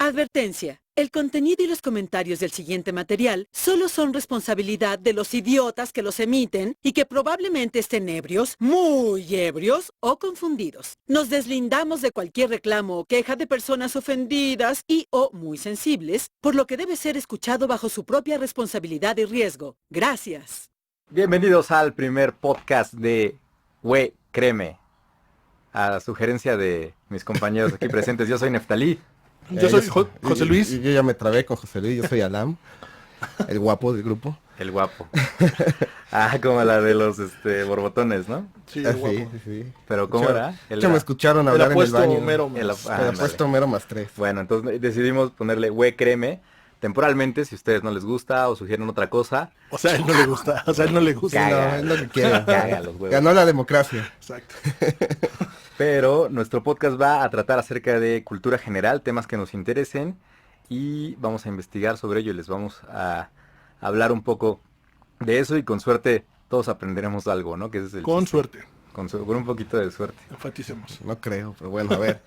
Advertencia. El contenido y los comentarios del siguiente material solo son responsabilidad de los idiotas que los emiten y que probablemente estén ebrios, muy ebrios o confundidos. Nos deslindamos de cualquier reclamo o queja de personas ofendidas y o muy sensibles, por lo que debe ser escuchado bajo su propia responsabilidad y riesgo. Gracias. Bienvenidos al primer podcast de Güey, créeme. A la sugerencia de mis compañeros aquí presentes, yo soy Neftalí. Yo soy José Luis. Yo ya me trabé con José Luis, yo soy Alam, el guapo del grupo. El guapo. Como la de los borbotones, ¿no? Sí, el guapo. Sí. Pero ¿cómo era? Ya me escucharon hablar en el baño. Homero El más. apuesto Homero más 3. Bueno, entonces decidimos ponerle Güey, créeme. Temporalmente, si a ustedes no les gusta o sugieren otra cosa. O sea, a él no le gusta. Caga. No, es lo que quieren. Caga los huevos. Ganó la democracia. Exacto. Pero nuestro podcast va a tratar acerca de cultura general, temas que nos interesen, y vamos a investigar sobre ello y les vamos a hablar un poco de eso, y con suerte todos aprenderemos algo, ¿no? Que ese es el Con chiste. suerte. Con un poquito de suerte. Enfaticemos. No creo, pero bueno, a ver.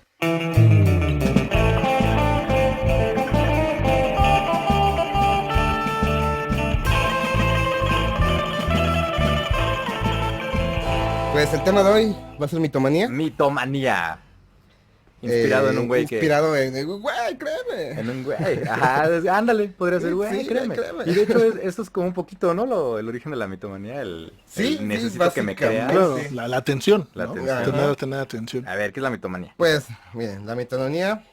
Pues el tema de hoy va a ser mitomanía. Mitomanía. Inspirado en un güey que... Inspirado en güey, créeme. En un güey. Ajá, ándale, podría ser güey, Sí, créeme. créeme. Y de hecho eso es como un poquito, ¿no? El origen de la mitomanía, el necesito que me básicamente. creas. Claro, Sí. la atención. La ¿no? atención. Tener atención. A ver, ¿qué es la mitomanía? Pues, miren, la mitomanía,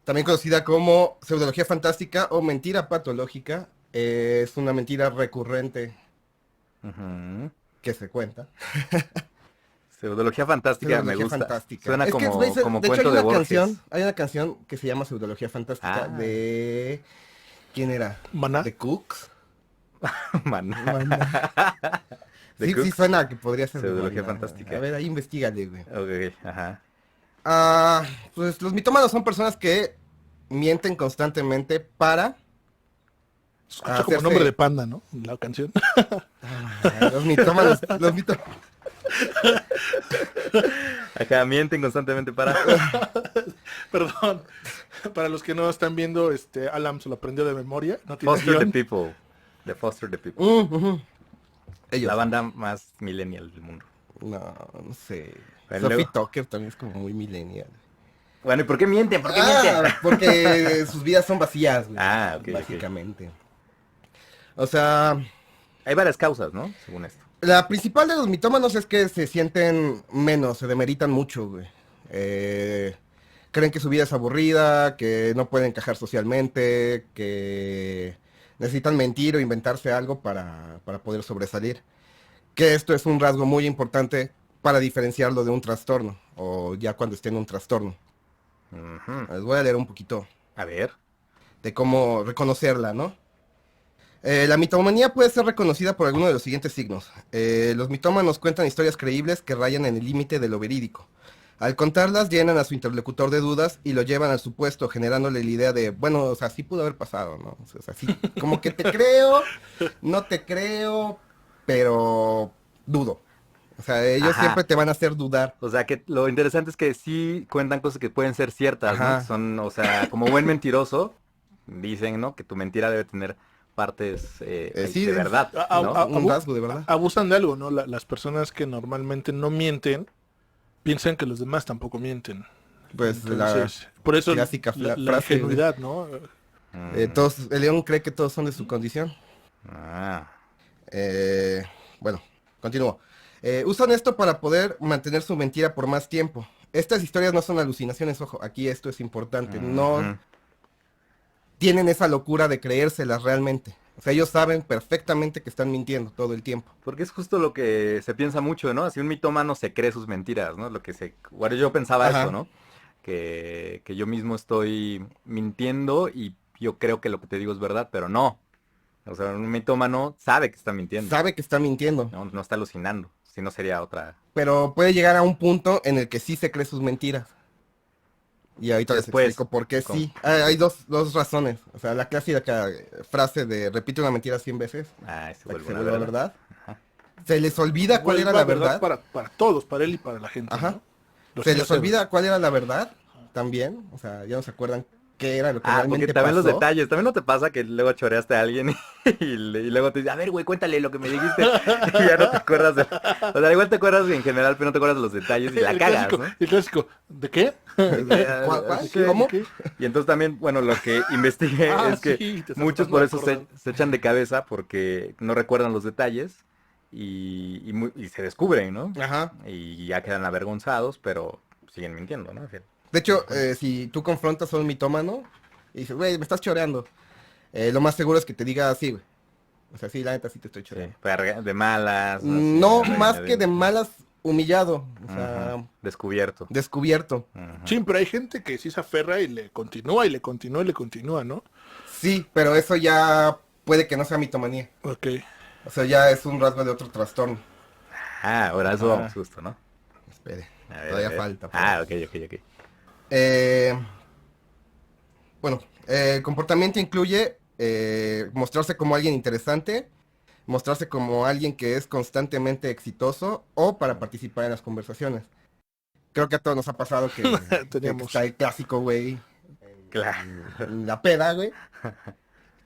también conocida como pseudología fantástica o mentira patológica, es una mentira recurrente Ujú. que se cuenta. Pseudología fantástica, me Pseudología gusta. fantástica. Suena Es que, como, güey, como de hecho, cuento de Borges. hay una canción que se llama Pseudología Fantástica de... ¿Quién era? Maná. ¿De Cooks? Maná. ¿De Sí, Cooks? suena que podría ser de Pseudología Maná. fantástica. A ver, ahí investigale, güey. Ok, ajá. Pues los mitómanos son personas que mienten constantemente para... Escucha como nombre de panda, ¿no? La canción. Los mitómanos... Acá mienten constantemente para... Perdón. Para los que no están viendo, Alam se lo aprendió de memoria. No tiene Foster the guión. People. The Foster the People. Ujú. Ellos. La banda más millennial del mundo. No sé. Bueno, Sophie luego- Tucker también es como muy millennial. Bueno, ¿y por qué mienten? ¿Por qué mienten? Porque sus vidas son vacías, güey. Ok. Básicamente. O sea, Hay varias causas, ¿no? Según esto. la principal de los mitómanos es que se sienten menos, se demeritan mucho, güey. Creen que su vida es aburrida, que no pueden encajar socialmente, que necesitan mentir o inventarse algo para poder sobresalir. Que esto es un rasgo muy importante para diferenciarlo de un trastorno, o ya cuando esté en un trastorno. Ujú. Les voy a leer un poquito A ver. de cómo reconocerla, ¿no? La mitomanía puede ser reconocida por alguno de los siguientes signos. Los mitómanos cuentan historias creíbles que rayan en el límite de lo verídico. Al contarlas, llenan a su interlocutor de dudas y lo llevan al supuesto, generándole la idea de, bueno, o sea, sí pudo haber pasado, ¿no? O sea, sí, como que te creo, no te creo, pero dudo. O sea, ellos Ajá. siempre te van a hacer dudar. O sea, que lo interesante es que sí cuentan cosas que pueden ser ciertas, ¿no? Ajá. Son, o sea, como buen mentiroso, dicen, ¿no? Que tu mentira debe tener partes Sí, de verdad, ¿no? Un rasgo, de verdad. Abusan de algo, ¿no? Las personas que normalmente no mienten piensan que los demás tampoco mienten. Pues Entonces, por eso clásica la frase, ingenuidad, ¿no? el león cree que todos son de su condición. Ah. Bueno, continúo. Usan esto para poder mantener su mentira por más tiempo. Estas historias no son alucinaciones, ojo, aquí esto es importante. No Ujú. tienen esa locura de creérselas realmente. O sea, ellos saben perfectamente que están mintiendo todo el tiempo. Porque es justo lo que se piensa mucho, ¿no? Así un mitómano se cree sus mentiras, ¿no? Bueno, yo pensaba Ajá. eso, ¿no? Que yo mismo estoy mintiendo y yo creo que lo que te digo es verdad, pero no. O sea, un mitómano sabe que está mintiendo. Sabe que está mintiendo, No está alucinando. Si no sería otra... pero puede llegar a un punto en el que sí se cree sus mentiras. Y ahorita les Después, explico por qué ¿cómo? sí. Hay dos razones. O sea, la clásica frase de repite una mentira 100 veces, Se para que vuelve se una vuelva verdad. verdad. Se les olvida cuál era la verdad. Para todos, para él y para la gente. Ajá. ¿no? Los Se que les no olvida cuál era la verdad. tan bien, o sea, ya no se acuerdan qué era lo que Ah, realmente porque también los pasó. detalles, también no te pasa que luego choreaste a alguien y luego te dice, a ver, güey, cuéntale lo que me dijiste y ya no te acuerdas o sea, igual te acuerdas en general, pero no te acuerdas de los detalles y la El cagas, clásico, ¿no? el clásico, ¿de qué? ¿Cuál? ¿De qué? ¿Cómo? ¿De qué? Y entonces también, bueno, lo que investigué Ah, es que sí, te estás muchos tratando por de eso acordar. se echan de cabeza porque no recuerdan los detalles y se descubren, ¿no? Ajá. Y ya quedan avergonzados, pero siguen mintiendo, ¿no? De hecho, si tú confrontas a un mitómano y dices, güey, me estás choreando, lo más seguro es que te diga así, güey. O sea, sí, la neta sí te estoy Sí, choreando. de malas, así, No, regañadientes. más que de malas, humillado. O Ujú, sea, descubierto. descubierto. Ujú. Sí, pero hay gente que sí se aferra y le continúa y le continúa y le continúa, ¿no? Sí, pero eso ya puede que no sea mitomanía. Ok. O sea, ya es un rasgo de otro trastorno. Ah, ahora eso Ajá. vamos justo, ¿no? Espere, A ver, todavía a ver. falta. Ah, pues. ok. Eh, bueno, el comportamiento incluye mostrarse como alguien interesante, mostrarse como alguien que es constantemente exitoso o para participar en las conversaciones. Creo que a todos nos ha pasado que Teníamos. está el clásico, güey, Claro. en la peda, güey,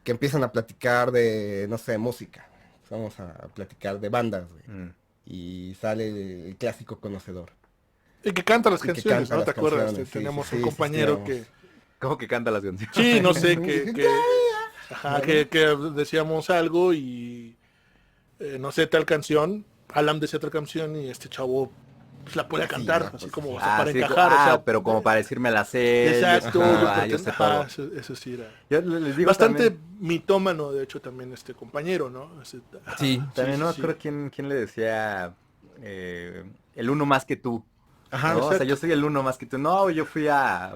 que empiezan a platicar de, no sé, música. Vamos a platicar de bandas, güey. Mm. Y sale el clásico conocedor. Y que canta las Y que canciones, canta ¿no? las ¿Te acuerdas? canciones, sí, Tenemos sí, un sí, compañero sí, que... ¿Cómo que canta las canciones? Sí, no sé, ajá, que decíamos algo y... no sé, tal canción, Alan decía otra canción y este chavo pues, la puede Sí, cantar, no, así pues, como o sí. sea, para Sí, encajar, o sea... pero como para decirme la sé. Exacto, Yo sé ajá, todo. eso sí era... Yo les digo Bastante también, mitómano, de hecho, también este compañero, ¿no? Ajá, Sí. también no me sí. acuerdo quién le decía el uno más que tú. Ajá, ¿No? O sea, exacto. yo soy el uno más que tú. No, yo fui a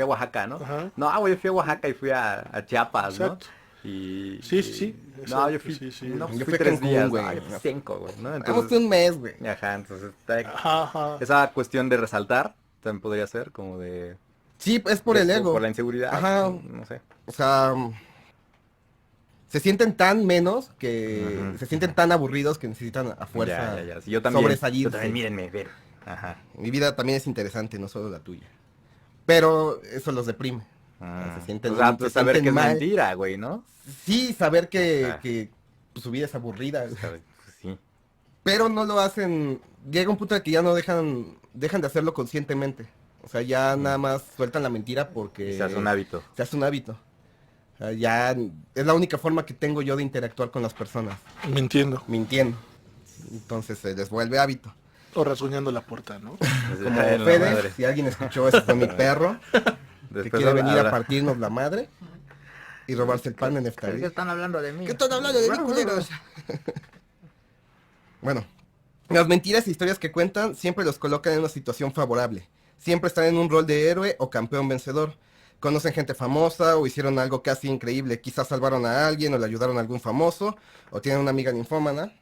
Oaxaca, ¿no? Ajá. No, güey, yo fui a Oaxaca y fui a Chiapas, ¿no? Exacto. Y, Sí. no, Exacto, yo fui, sí. no, Yo fui fui a 3 Cancún, días, güey. no, yo fui 5, güey, ¿no? Vamos un mes, güey. Ajá, entonces Ajá. esa cuestión de resaltar también podría ser como de, Sí, es por el ego. por la inseguridad, Ajá. no sé. O sea, se sienten tan menos que Ujú. se sienten tan aburridos que necesitan a fuerza Ya. Sí, yo también, sobresalirse. mírenme, ver. Ajá. Mi vida también es interesante, no solo la tuya. Pero eso los deprime. Se sienten, O sea, se pues saber sienten que es mal. mentira, güey, ¿no? Sí, saber Ajá. que pues, su vida es aburrida. O sea, pues, sí. Pero no lo hacen. Llega un punto en que ya no dejan de hacerlo conscientemente. O sea, ya nada más sueltan la mentira porque Y se hace un hábito. se hace un hábito. O sea, ya es la única forma que tengo yo de interactuar con las personas, Me entiendo. mintiendo. Entonces se les vuelve hábito. O rasguñando la puerta, ¿no? Como Ay, la Fede, madre. si alguien escuchó, ese fue mi perro, que Después quiere venir a habla- partirnos la madre y robarse el pan de Neftalí. ¿Qué están hablando de mí? ¿Qué están hablando de mí, culeros? Bueno, las mentiras e historias que cuentan siempre los colocan en una situación favorable. Siempre están en un rol de héroe o campeón vencedor. Conocen gente famosa o hicieron algo casi increíble. Quizás salvaron a alguien o le ayudaron a algún famoso o tienen una amiga ninfómana.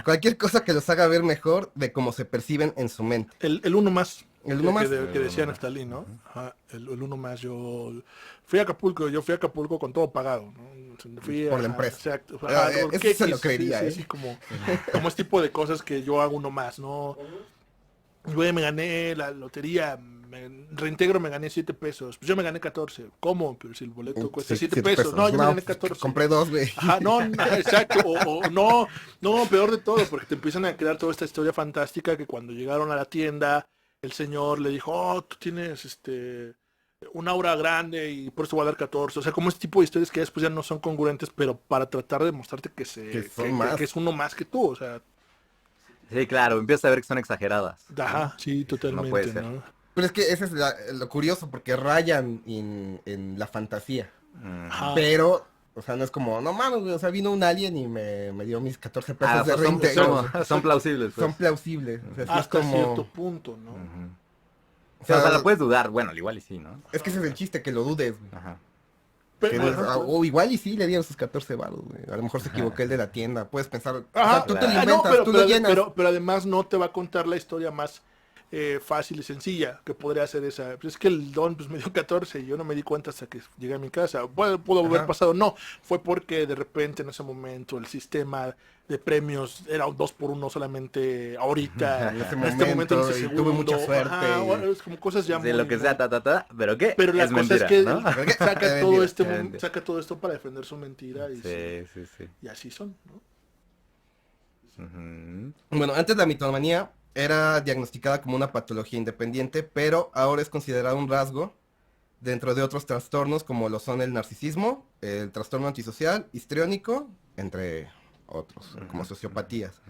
Cualquier cosa que los haga ver mejor de cómo se perciben en su mente. El uno más. El uno más. Que decía Neftalí, ¿no? Ajá, el uno más. Yo fui a Acapulco con todo pagado, ¿no? Fui Por la ajá, empresa. Exacto. Eso ¿qué se lo quis? creería, Sí, como este tipo de cosas que yo hago uno más, ¿no? Güey, me gané la lotería, reintegro, me gané 7 pesos. Pues yo me gané 14. ¿Cómo? Pero si el boleto cuesta 7 pesos. No, yo me gané 14. Compré 2, güey. Ajá, no, exacto, no, peor de todo, porque te empiezan a crear toda esta historia fantástica que cuando llegaron a la tienda, el señor le dijo, oh, tú tienes un aura grande y por eso voy a dar 14. O sea, como este tipo de historias que después ya no son congruentes, pero para tratar de mostrarte que que es uno más que tú, o sea, Sí, claro, empiezas a ver que son exageradas. ajá, sí, totalmente, No puede ser. ¿no? Pero es que ese es lo curioso, porque rayan en la fantasía. Ajá. Pero, o sea, no es como, no mames, güey, o sea, vino un alien y me dio mis 14 pesos Ah, de pues reintegro. son plausibles, pues. Son plausibles. O sea, sí es Hasta como... cierto punto, ¿no? Ujú. O O sea, sea, la puedes dudar, bueno, al igual y sí, ¿no? es que ese es el chiste, que lo dudes, güey. Ajá. Pero, Que ajá, o igual y sí le dieron sus 14 baros, güey. A lo mejor se equivocó el de la tienda. Puedes pensar, o ajá, sea, tú te lo no, inventas, tú lo llenas. pero además no te va a contar la historia más fácil y sencilla, que podría ser esa. Pues es que el don pues me dio 14 y yo no me di cuenta hasta que llegué a mi casa. Pudo haber pasado, no, fue porque de repente en ese momento el sistema de premios era un 2x1 solamente ahorita, En este momento, ese y segundo. tuve mucha suerte. Es como cosas ya De lo que sea, pero ¿qué? pero la es cosa mentira, es que ¿no? saca todo Mentira. saca todo esto para defender su mentira y, Sí. y así son, ¿no? Ujú. Bueno, antes la mitomanía era diagnosticada como una patología independiente, pero ahora es considerada un rasgo dentro de otros trastornos como lo son el narcisismo, el trastorno antisocial, histriónico, entre otros, como sociopatías.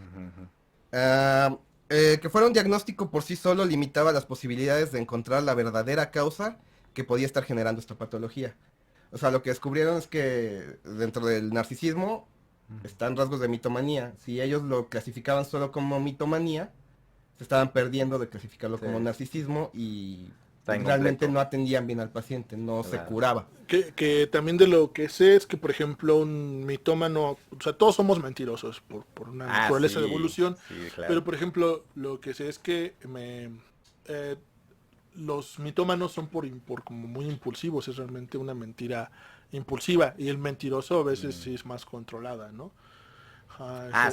Que fuera un diagnóstico por sí solo limitaba las posibilidades de encontrar la verdadera causa que podía estar generando esta patología. O sea, lo que descubrieron es que dentro del narcisismo están rasgos de mitomanía. Si ellos lo clasificaban solo como mitomanía, se estaban perdiendo de clasificarlo Sí. como narcisismo y Está realmente incompleto. no atendían bien al paciente, no se Claro. curaba. Que también de lo que sé es que, por ejemplo, un mitómano, o sea, todos somos mentirosos por una naturaleza de evolución, Sí, claro. pero por ejemplo, lo que sé es que los mitómanos son por como muy impulsivos, es realmente una mentira impulsiva, y el mentiroso a veces sí es más controlada, ¿no?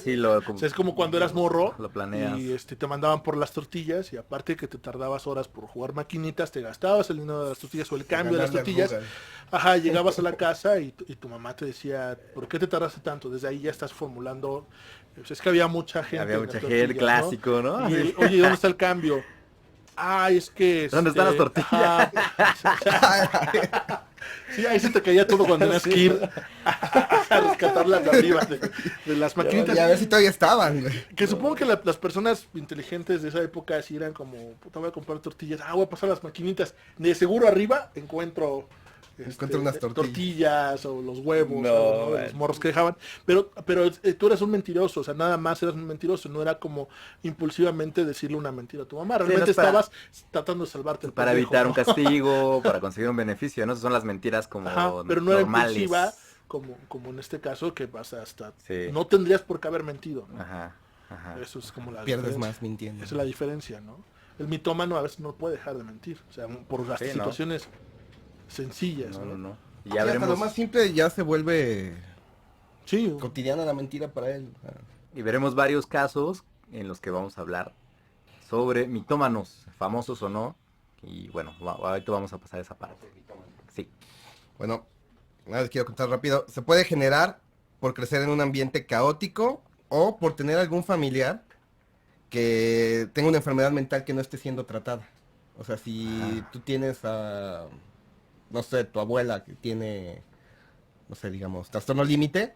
Sí, O sea, es como cuando eras morro lo planeas. y te mandaban por las tortillas y aparte que te tardabas horas por jugar maquinitas, te gastabas el dinero de las tortillas o el cambio de las Ganarle tortillas. arrugas. Ajá, llegabas a la casa y tu mamá te decía, ¿por qué te tardaste tanto? Desde ahí ya estás formulando, pues es que había mucha gente. Había en las mucha tortillas, gente, clásico, ¿no? Y Sí. oye, ¿dónde está el cambio? Es que... ¿Dónde están las tortillas? Sí, ahí se te caía todo cuando tenías que ir a rescatarlas de arriba de las maquinitas. Y a ver si todavía estaban, güey. Que supongo que las personas inteligentes de esa época así eran como, puta, voy a comprar tortillas, voy a pasar las maquinitas. De seguro arriba encuentro Unas tortillas o los huevos, No, o, ¿no? man. Los morros que dejaban. Pero tú eras un mentiroso, o sea, nada más eras un mentiroso, no era como impulsivamente decirle una mentira a tu mamá. Realmente no es para- estabas tratando de salvarte el Para pellejo, evitar ¿no? un castigo, para conseguir un beneficio, ¿no? Esas son las mentiras como Ajá, pero no era normales. impulsiva como en este caso que vas hasta... Sí. No tendrías por qué haber mentido, ¿no? Ajá. Eso es como la Pierdes diferencia. más mintiendo. Esa es la diferencia, ¿no? El mitómano a veces no puede dejar de mentir, o sea, por las Sí, ¿no? situaciones sencillas, ¿no? No. Y Y ya hasta veremos, lo más simple ya se vuelve Sí, cotidiana la mentira para él. y veremos varios casos en los que vamos a hablar sobre mitómanos, famosos o no. Y bueno, ahorita vamos a pasar esa parte. Sí. Bueno, nada les quiero contar rápido. Se puede generar por crecer en un ambiente caótico o por tener algún familiar que tenga una enfermedad mental que no esté siendo tratada. O sea, si tú tienes a, no sé, tu abuela que tiene, no sé, digamos, trastorno límite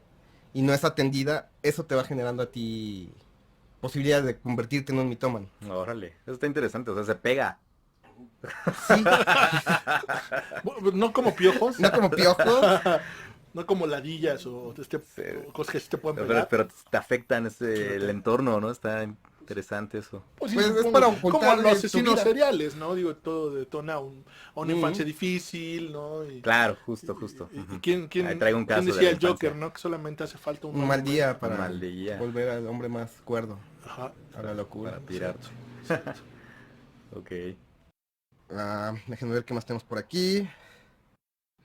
y no es atendida, eso te va generando a ti posibilidades de convertirte en un mitómano. Órale, eso está interesante, o sea, se pega. Sí, bueno, no como piojos, no como piojos. no como ladillas o o cosas que sí te pueden pegar. Pero te afectan el entorno, ¿no? Está interesante eso. Pues, Pues es supongo, para como ocultarle los tu asesinos vida. seriales, ¿no? Digo, todo detona a una Ujú. infancia difícil, ¿no? Y, Claro, justo. y Ujú. ¿quién Ahí traigo un caso quién de decía la el Joker, infancia. ¿no? Que solamente hace falta Un mal día momento. para mal día. volver al hombre más cuerdo Ajá. a la locura. Para tirar. Ok. Déjenme ver qué más tenemos por aquí.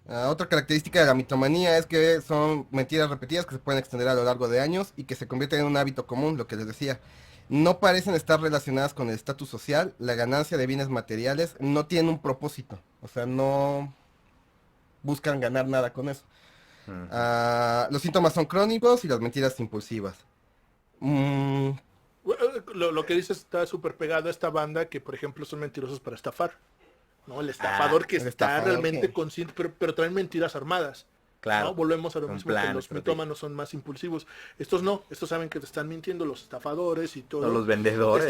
Otra característica de la mitomanía es que son mentiras repetidas que se pueden extender a lo largo de años y que se convierten en un hábito común, lo que les decía. No parecen estar relacionadas con el estatus social, la ganancia de bienes materiales, no tienen un propósito, o sea, no buscan ganar nada con eso. Ujú. Los síntomas son crónicos y las mentiras impulsivas. Lo que dices está súper pegado a esta banda que, por ejemplo, son mentirosos para estafar. ¿No? El estafador que el está estafador realmente que- consciente, pero traen mentiras armadas. Claro. ¿No? Volvemos a lo Un mismo plan que los estratégico. mitómanos son más impulsivos. Estos no, estos saben que te están mintiendo, los estafadores y todo. O los vendedores.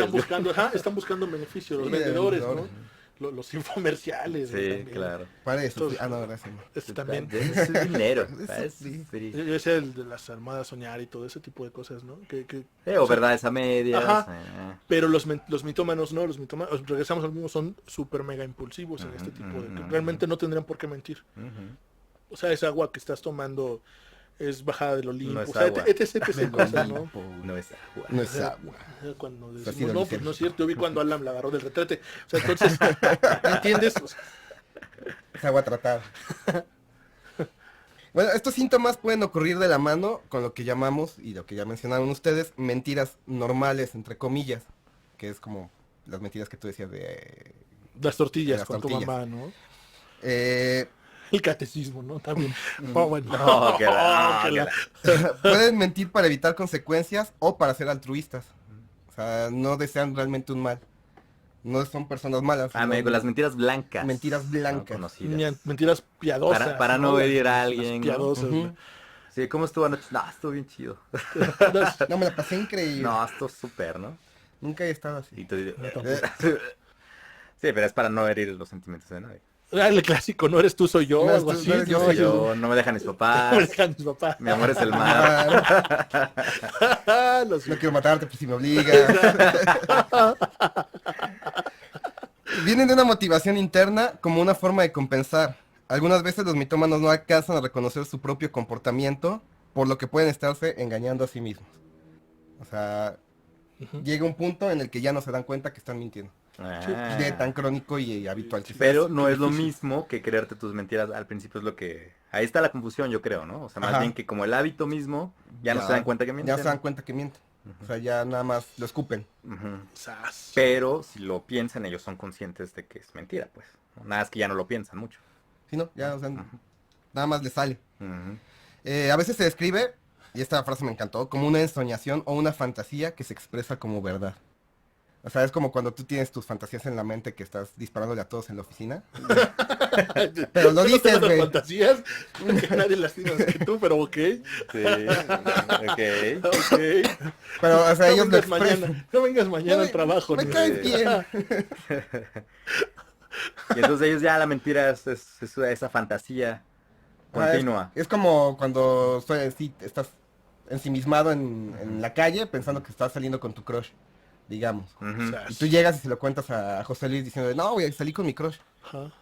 Están buscando beneficio, los Sí, vendedores, vendedores. ¿no? Los infomerciales. ¿no? Sí, También. claro. Para eso, Estos- no, gracias. no. Este también. Es dinero. Eso ¿sabes? sí. Sí. Yo decía el de las armadas soñar y todo ese tipo de cosas, ¿no? O verdades a medias. Ajá. Pero los mitómanos no, los mitómanos, regresamos al mismo, son súper mega impulsivos en este tipo de que realmente no tendrían por qué mentir. Ujú. O sea, es agua que estás tomando es bajada del Olimpo, No es o sea, agua. etc. cosas, ¿no? No es agua. No es agua. Cuando Así decimos, lo no, dicen. pues no es cierto, yo vi cuando Alan la agarró del retrete. O sea, entonces, ¿entiendes? O sea, Es agua tratada. Bueno, estos síntomas pueden ocurrir de la mano con lo que llamamos, y lo que ya mencionaron ustedes, mentiras normales, entre comillas, que es como las mentiras que tú decías de... las tortillas Las con tortillas. tu mamá, ¿no? eh, El catecismo, ¿no? También. Oh, bueno. No, que la- que que la- pueden mentir para evitar consecuencias o para ser altruistas. O sea, no desean realmente un mal. No son personas malas. Ah, sino me digo, las mentiras blancas. Mentiras blancas. No conocidas. Mentiras piadosas. Para no herir a alguien, Las ¿no? piadosas, Ujú. ¿no? Sí, ¿cómo estuvo anoche? No, estuvo bien chido. No, me la pasé increíble. No, estuvo súper, ¿no? Nunca he estado así. Y tú dices, Eh, sí, pero es para no herir los sentimientos de nadie. Ah, el clásico, no eres tú, soy yo, No eres algo tú, así. no eres yo, ¿no? soy Yo, no me dejan mis No me papás. dejan mis papás. Mi amor es el mar. Los- No quiero matarte, pues si me obligas. Vienen de una motivación interna como una forma de compensar. Algunas veces los mitómanos no alcanzan a reconocer su propio comportamiento, por lo que pueden estarse engañando a sí mismos. O sea, llega un punto en el que ya no se dan cuenta que están mintiendo. Ah. De tan crónico y habitual que Pero es. no es lo mismo que creerte tus mentiras al principio, es lo que... Ahí está la confusión, yo creo, ¿no? O sea, más Ajá. bien que como el hábito mismo, ya no se dan cuenta que mienten. Ya se dan cuenta que mienten. O sea, ya nada más lo escupen. Ujú. Sas. Pero si lo piensan, ellos son conscientes de que es mentira, pues. Nada es que ya no lo piensan mucho. ¿Sí, no? Ya, o sea, nada más le sale. Ujú. A veces se describe, y esta frase me encantó, como una ensoñación o una fantasía que se expresa como verdad. O sea, es como cuando tú tienes tus fantasías en la mente que estás disparándole a todos en la oficina. Pero lo Yo no dices, tengo las güey. fantasías, que nadie las tiene más que tú, pero ok. Sí, ok. Ok. Pero, o sea, No ellos lo vengas expresan. mañana, no vengas mañana al trabajo. Me ni- caes bien. Y entonces ellos ya la mentira es esa fantasía continua. Es como cuando sí, estás ensimismado en la calle pensando que estás saliendo con tu crush, digamos. Ujú. Sas. Y tú llegas y se lo cuentas a José Luis diciendo, no, güey, salí con mi crush. Ajá.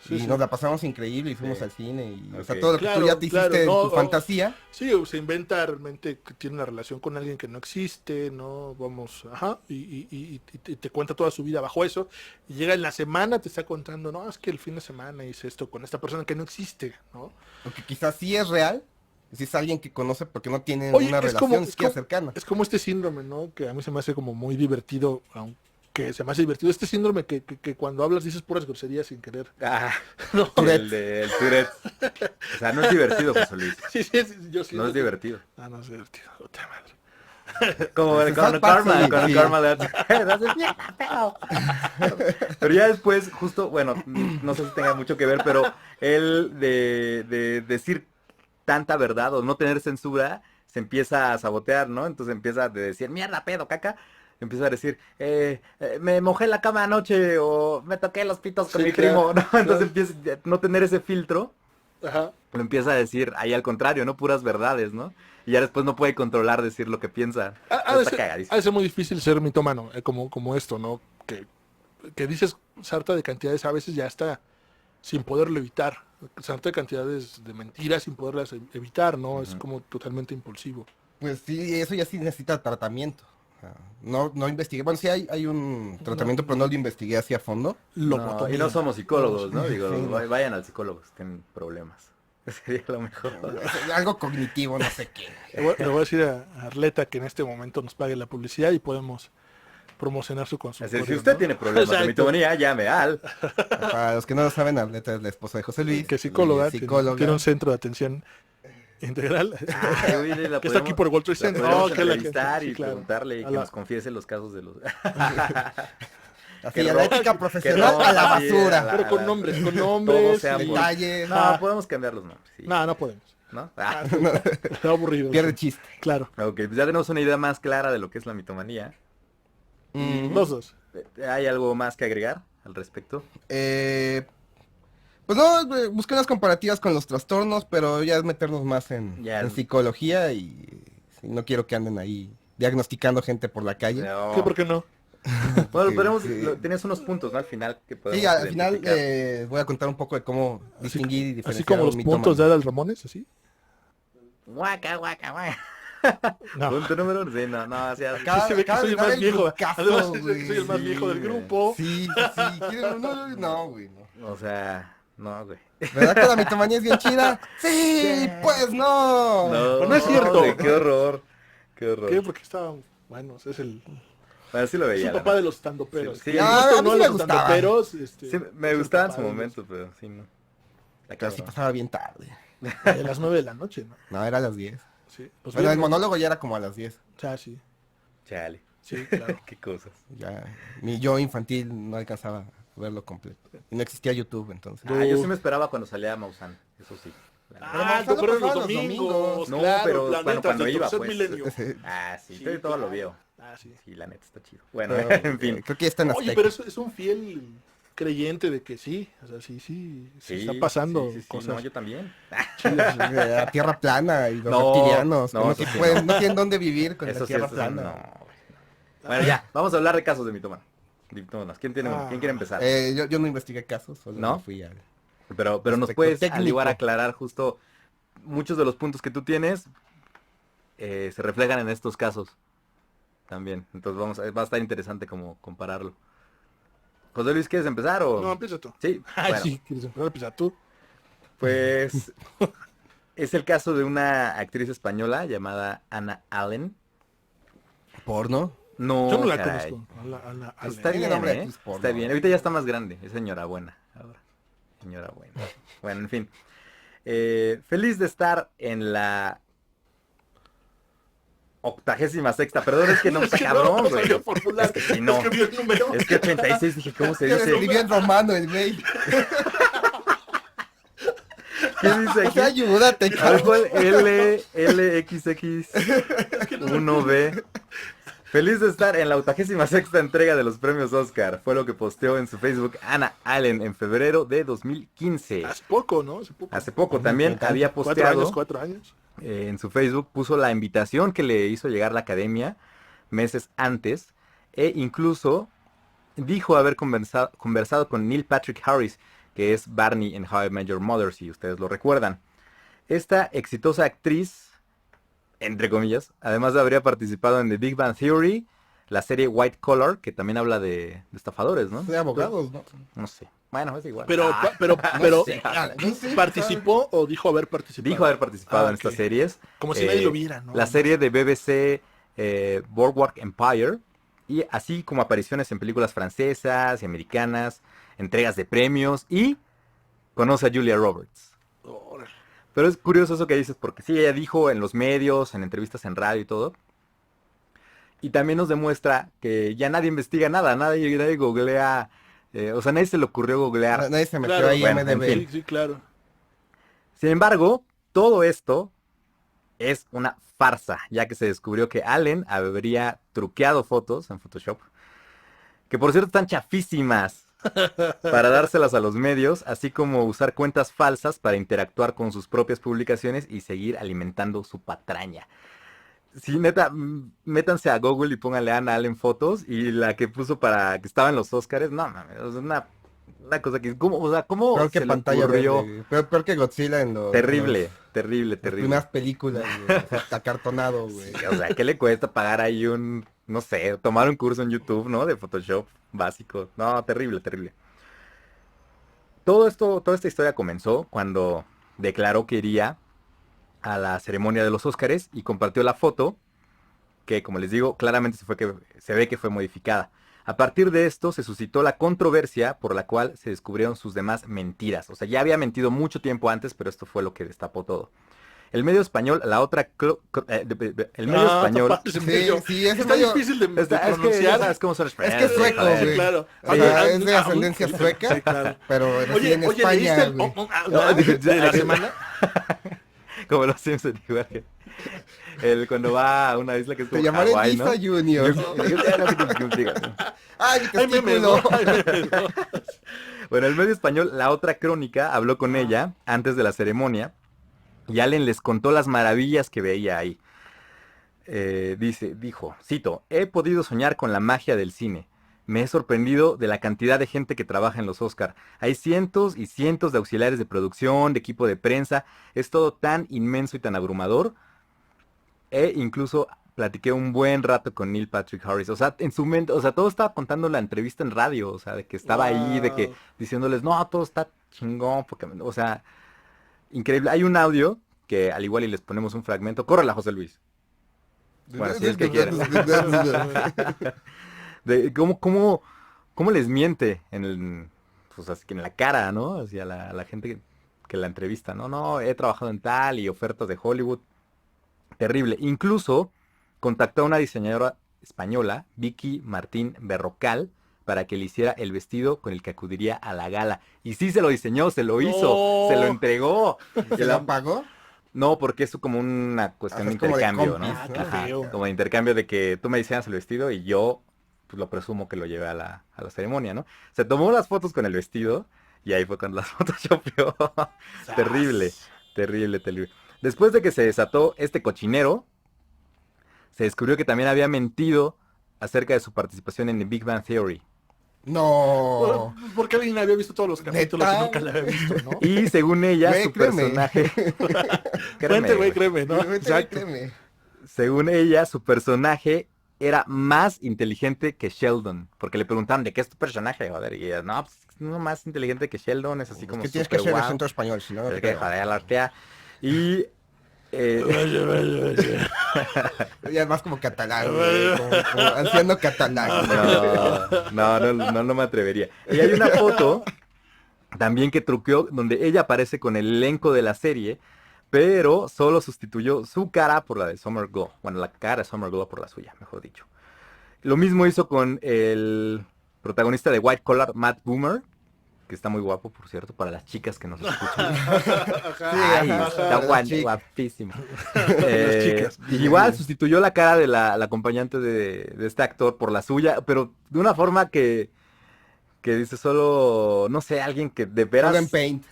Sí, Y sí. nos la pasamos increíble y fuimos Sí. al cine. Y, o Ok. sea, todo lo que Claro, tú ya te hiciste claro, en no, tu fantasía. Sí, o se inventa realmente que tiene una relación con alguien que no existe, ¿no? Vamos, ajá, y te cuenta toda su vida bajo eso. Y llega en la semana, te está contando, no, es que el fin de semana hice esto con esta persona que no existe, ¿no? O que quizás sí es real, si es alguien que conoce porque no tiene Oye, una es relación como- siquiera es como- cercana. Es como este síndrome, ¿no? Que a mí se me hace como muy divertido, aunque se me hace divertido. Este síndrome que cuando hablas dices puras groserías sin querer. Ah, No. el del Tourette. O sea, no es divertido, José Luis. Sí, sí, sí, yo siento No es que- divertido. Ah, no es divertido. Otra madre. Como Pues con South Park, Karma, sí, con sí. Karma le haces mierda, pero... Pero ya después, justo, bueno, no sé si tenga mucho que ver, pero él de decir tanta verdad o no tener censura, se empieza a sabotear, ¿no? Entonces empieza a decir, mierda, pedo, caca. Empieza a decir, me mojé la cama anoche o me toqué los pitos con Sí, mi claro, primo, ¿no? claro. Entonces empieza a no tener ese filtro. Ajá. Lo empieza a decir ahí al contrario, ¿no? Puras verdades, ¿no? Y ya después no puede controlar decir lo que piensa. Ha de Está ser- cagadísimo. ha de ser muy difícil ser mitómano, como esto, ¿no? Que dices sarta de cantidades a veces ya está sin poderlo evitar. Sarta de cantidades de mentiras sin poderlas evitar, ¿no? Es como totalmente impulsivo. Pues sí, eso ya sí necesita tratamiento. O sea, no investigué. Bueno, sí hay un tratamiento, pero no lo investigué así a fondo. No, Lobotomía. y no somos psicólogos, ¿no? Digo, Sí, no. vayan al psicólogo si tienen problemas. Sería lo mejor. Algo cognitivo, no sé qué. Le voy a decir a Arleta que en este momento nos pague la publicidad y podemos promocionar su Así consultorio. es, si usted ¿no? tiene problemas de Exacto. mitomanía, llame al... Para los que no lo saben, Arleta es la esposa de José Luis. Que es psicóloga, y psicóloga. tiene un centro de atención integral. Ay, oye, la Que está aquí por el World Trade la Center. podemos Oh, que la- entrevistar y sí, claro. preguntarle y A que la- nos confiese los casos de los... Así, que a la roba- ética que profesional roba, a la sí, basura. a la- Pero con nombres, con Todos nombres. sean y- por- Detalles. No, podemos cambiar los nombres. Sí. No, no podemos. ¿No? Está aburrido. Pierde sí. chiste. Claro. Ok, pues ya tenemos una idea más clara de lo que es la mitomanía. Los dos. ¿Hay algo más que agregar al respecto? Pues no, busqué unas comparativas con los trastornos, pero ya es meternos más en psicología y sí, no quiero que anden ahí diagnosticando gente por la calle. No. ¿Qué, por qué no? Bueno, pero Sí. tenías unos puntos, ¿no? Al final que podemos Sí, al final identificar. voy a contar un poco de cómo distinguir y Así diferenciar como a un los mitómano. puntos de Adal Ramones, así. Guaca, guaca, guaca. No. Punto número uno. Sí, no, o sea, Acá- Se ve que acaba soy de el dar más el viejo. rucazo, Además, soy güey. el más Sí, viejo del güey. grupo. Sí, sí. No, güey, no. o sea, no, güey. ¿Verdad que la mitomanía es bien chida? Sí, pues no. Pero no es cierto. güey, qué horror. Qué horror. ¿Qué? Porque estaba... Bueno, es el Bueno, sí lo es veía. el la papá neta. de los estandoperos. Sí, Que sí. les Ah, guste o a mí no sí me los gustaba. estandoperos, Sí, me es el gustaba en papá su de los- momento, pero sí, no. La Pero sí cabrón. pasaba bien tarde. A las 9 de la noche, ¿no? No, era a las 10. Sí. Pues Bueno, el bien, monólogo ya era como a las 10. O sea, sí. Chale. Sí, claro. Qué cosas. Ya, mi yo infantil no alcanzaba a verlo completo. Y no existía YouTube, entonces. Ah, yo sí me esperaba cuando salía Maussan, eso sí. La neta. Pero Ah, Maussan lo pero los pasaba los domingos. domingos. No, Claro, pero Planetas cuando del iba, Tercer pues. Milenio. Ah, sí, Sí, todo claro. lo vio. Ah, sí. Sí, la neta está chido. Bueno, Pero, en fin. creo que ya está en Oye, Azteca. pero es un fiel creyente de que sí. O sea, sí está pasando sí, cosas no, yo también. chidas. La tierra plana y los No, reptilianos. no, que eso sí no tienen dónde vivir con Eso la sí, tierra eso sí, plana. no. güey. Bueno, ya, vamos a hablar de casos de mitómanos. ¿Quién tiene uno? Ah. ¿Quién quiere empezar? Yo no investigué casos, solo ¿No? me fui al... Pero nos aspecto puedes técnico. ayudar a aclarar justo muchos de los puntos que tú tienes se reflejan en estos casos también. Entonces va a estar interesante como compararlo. José Luis, ¿quieres empezar o...? No, empieza tú. Sí, Ay, bueno, sí, quieres empezar, empieza tú. pues es el caso de una actriz española llamada Ana Allen. ¿Porno? No, Yo no la caray. conozco. Ala. Está Tiene bien, nombre de ¿eh? actriz porno. Está bien. Ahorita ya está más grande. Es señora buena ahora. Señora buena. Bueno, en fin. Feliz de estar en la 86ª. Perdón, es que no está cabrón, no güey. sabía formular. Es que sí, no. Escribí el número. Es que 86 dije, ¿cómo se Se dice? escribió en romano el güey. ¿Qué dice O sea, aquí? ayúdate, Tal cabrón. cual LXX1B. Feliz de estar en la 86ª entrega de los premios Oscar. Fue lo que posteó en su Facebook Ana Allen en febrero de 2015. Hace poco, ¿no? Hace poco también había 4 años. en su Facebook, puso la invitación que le hizo llegar la academia meses antes e incluso dijo haber conversado con Neil Patrick Harris, que es Barney en How I Met Your Mother, si ustedes lo recuerdan. Esta exitosa actriz, entre comillas, además habría participado en The Big Bang Theory, la serie White Collar, que también habla de estafadores, ¿no? De abogados, ¿no? No sé. Bueno, es igual. Pero No sé, no sé. ¿participó o dijo haber participado? Dijo haber participado en ok. estas series. Como si nadie lo viera, ¿no? La serie de BBC Boardwalk Empire, y así como apariciones en películas francesas y americanas, entregas de premios, y conoce a Julia Roberts. Órale. Pero es curioso eso que dices, porque sí, ella dijo en los medios, en entrevistas en radio y todo. Y también nos demuestra que ya nadie investiga nada, nadie googlea, o sea, nadie se le ocurrió googlear. Nadie se metió Claro, ahí bueno, a MDB. en fin. Sí, claro. Sin embargo, todo esto es una farsa, ya que se descubrió que Allen habría truqueado fotos en Photoshop, que por cierto están chafísimas, para dárselas a los medios, así como usar cuentas falsas para interactuar con sus propias publicaciones y seguir alimentando su patraña. Sí, neta, métanse a Google y pónganle a Ana Allen fotos, y la que puso para que estaba en los Oscars, no mames, es una cosa que, ¿cómo, o sea, cómo Peor que se le pantalla ocurrió? verde. Peor que Godzilla en los... Terrible, en terrible, las terrible. primeras películas, güey. Acartonado, güey. Sí, o sea, ¿qué le cuesta pagar ahí no sé, tomar un curso en YouTube, ¿no? De Photoshop básico. No, terrible, terrible. Toda esta historia comenzó cuando declaró que iría a la ceremonia de los Óscares y compartió la foto que, como les digo, claramente se ve que fue modificada. A partir de esto se suscitó la controversia por la cual se descubrieron sus demás mentiras. O sea, ya había mentido mucho tiempo antes, pero esto fue lo que destapó todo. El medio español, el medio español... papá, ese medio. sí, ese Está medio- difícil de Es que ya pronunciar. sabes cómo son los Es que es sueco, joder. güey. Claro. O sea, es de ascendencia sueca, Sí, claro. pero reside Oye, en ¿leíste España, el güey. de la semana? Como los Simpsons, igual que cuando va a una isla que es Te como llamaré Hawái, Lisa ¿no? Junior. ¡Ay, mi Ay, testículo! no. Bueno, el medio español La Otra Crónica habló con ella antes de la ceremonia y Allen les contó las maravillas que veía ahí. Dijo, cito, he podido soñar con la magia del cine. me he sorprendido de la cantidad de gente que trabaja en los Oscar. Hay cientos y cientos de auxiliares de producción, de equipo de prensa. Es todo tan inmenso y tan abrumador. E incluso platiqué un buen rato con Neil Patrick Harris. O sea, en su mente, o sea, todo estaba contando la entrevista en radio. O sea, de que estaba ahí, de que Wow. diciéndoles, no, todo está chingón. Porque, o sea, increíble. Hay un audio que al igual y les ponemos un fragmento. Córrela, José Luis. Bueno, si es que quieren. De cómo les miente en el, pues así que en la cara, ¿no? Hacia la gente que la entrevista, ¿no? No, he trabajado en tal y ofertas de Hollywood. Terrible. Incluso contactó a una diseñadora española, Vicky Martín Berrocal, para que le hiciera el vestido con el que acudiría a la gala. Y sí se lo diseñó, se lo hizo, se lo No. entregó. ¿Se la pagó? No, porque es como una cuestión de Es como de intercambio, ¿no? compis, ¿no? Qué feo. Como de intercambio de que tú me diseñas el vestido y yo pues lo presumo que lo llevé a la ceremonia, ¿no? Se tomó las fotos con el vestido y ahí fue cuando las photoshopeó. Terrible, terrible, terrible. Después de que se desató este cochinero, se descubrió que también había mentido acerca de su participación en The Big Bang Theory. No. Porque alguien había visto todos los capítulos ¿Neta? y nunca la había visto, ¿no? Y según ella, Güey, su créeme. personaje... Cuente, güey, güey. créeme, ¿no? Exacto. Créeme. Según ella, su personaje era más inteligente que Sheldon. Porque le preguntaron, ¿de qué es tu personaje? Joder, y ella, no, pues no más inteligente que Sheldon, es así Es como que tienes que súper hacer el guau. acento español, si no, no Es te que, creo. joder, la hostia. Y... Ya es más como catalán, güey, como haciendo catalán. no me atrevería. Y hay una foto también que truqueó donde ella aparece con el elenco de la serie, pero solo sustituyó su cara por la de Summer Glau. Bueno, la cara de Summer Glau por la suya, mejor dicho. Lo mismo hizo con el protagonista de White Collar, Matt Boomer, que está muy guapo, por cierto, para las chicas que nos escuchan. Ay, ajá, está las chicas. guapísimo. chicas. Igual sustituyó la cara de la acompañante de este actor por la suya, pero de una forma que dice solo, no sé, alguien que de veras, Todo en Paint.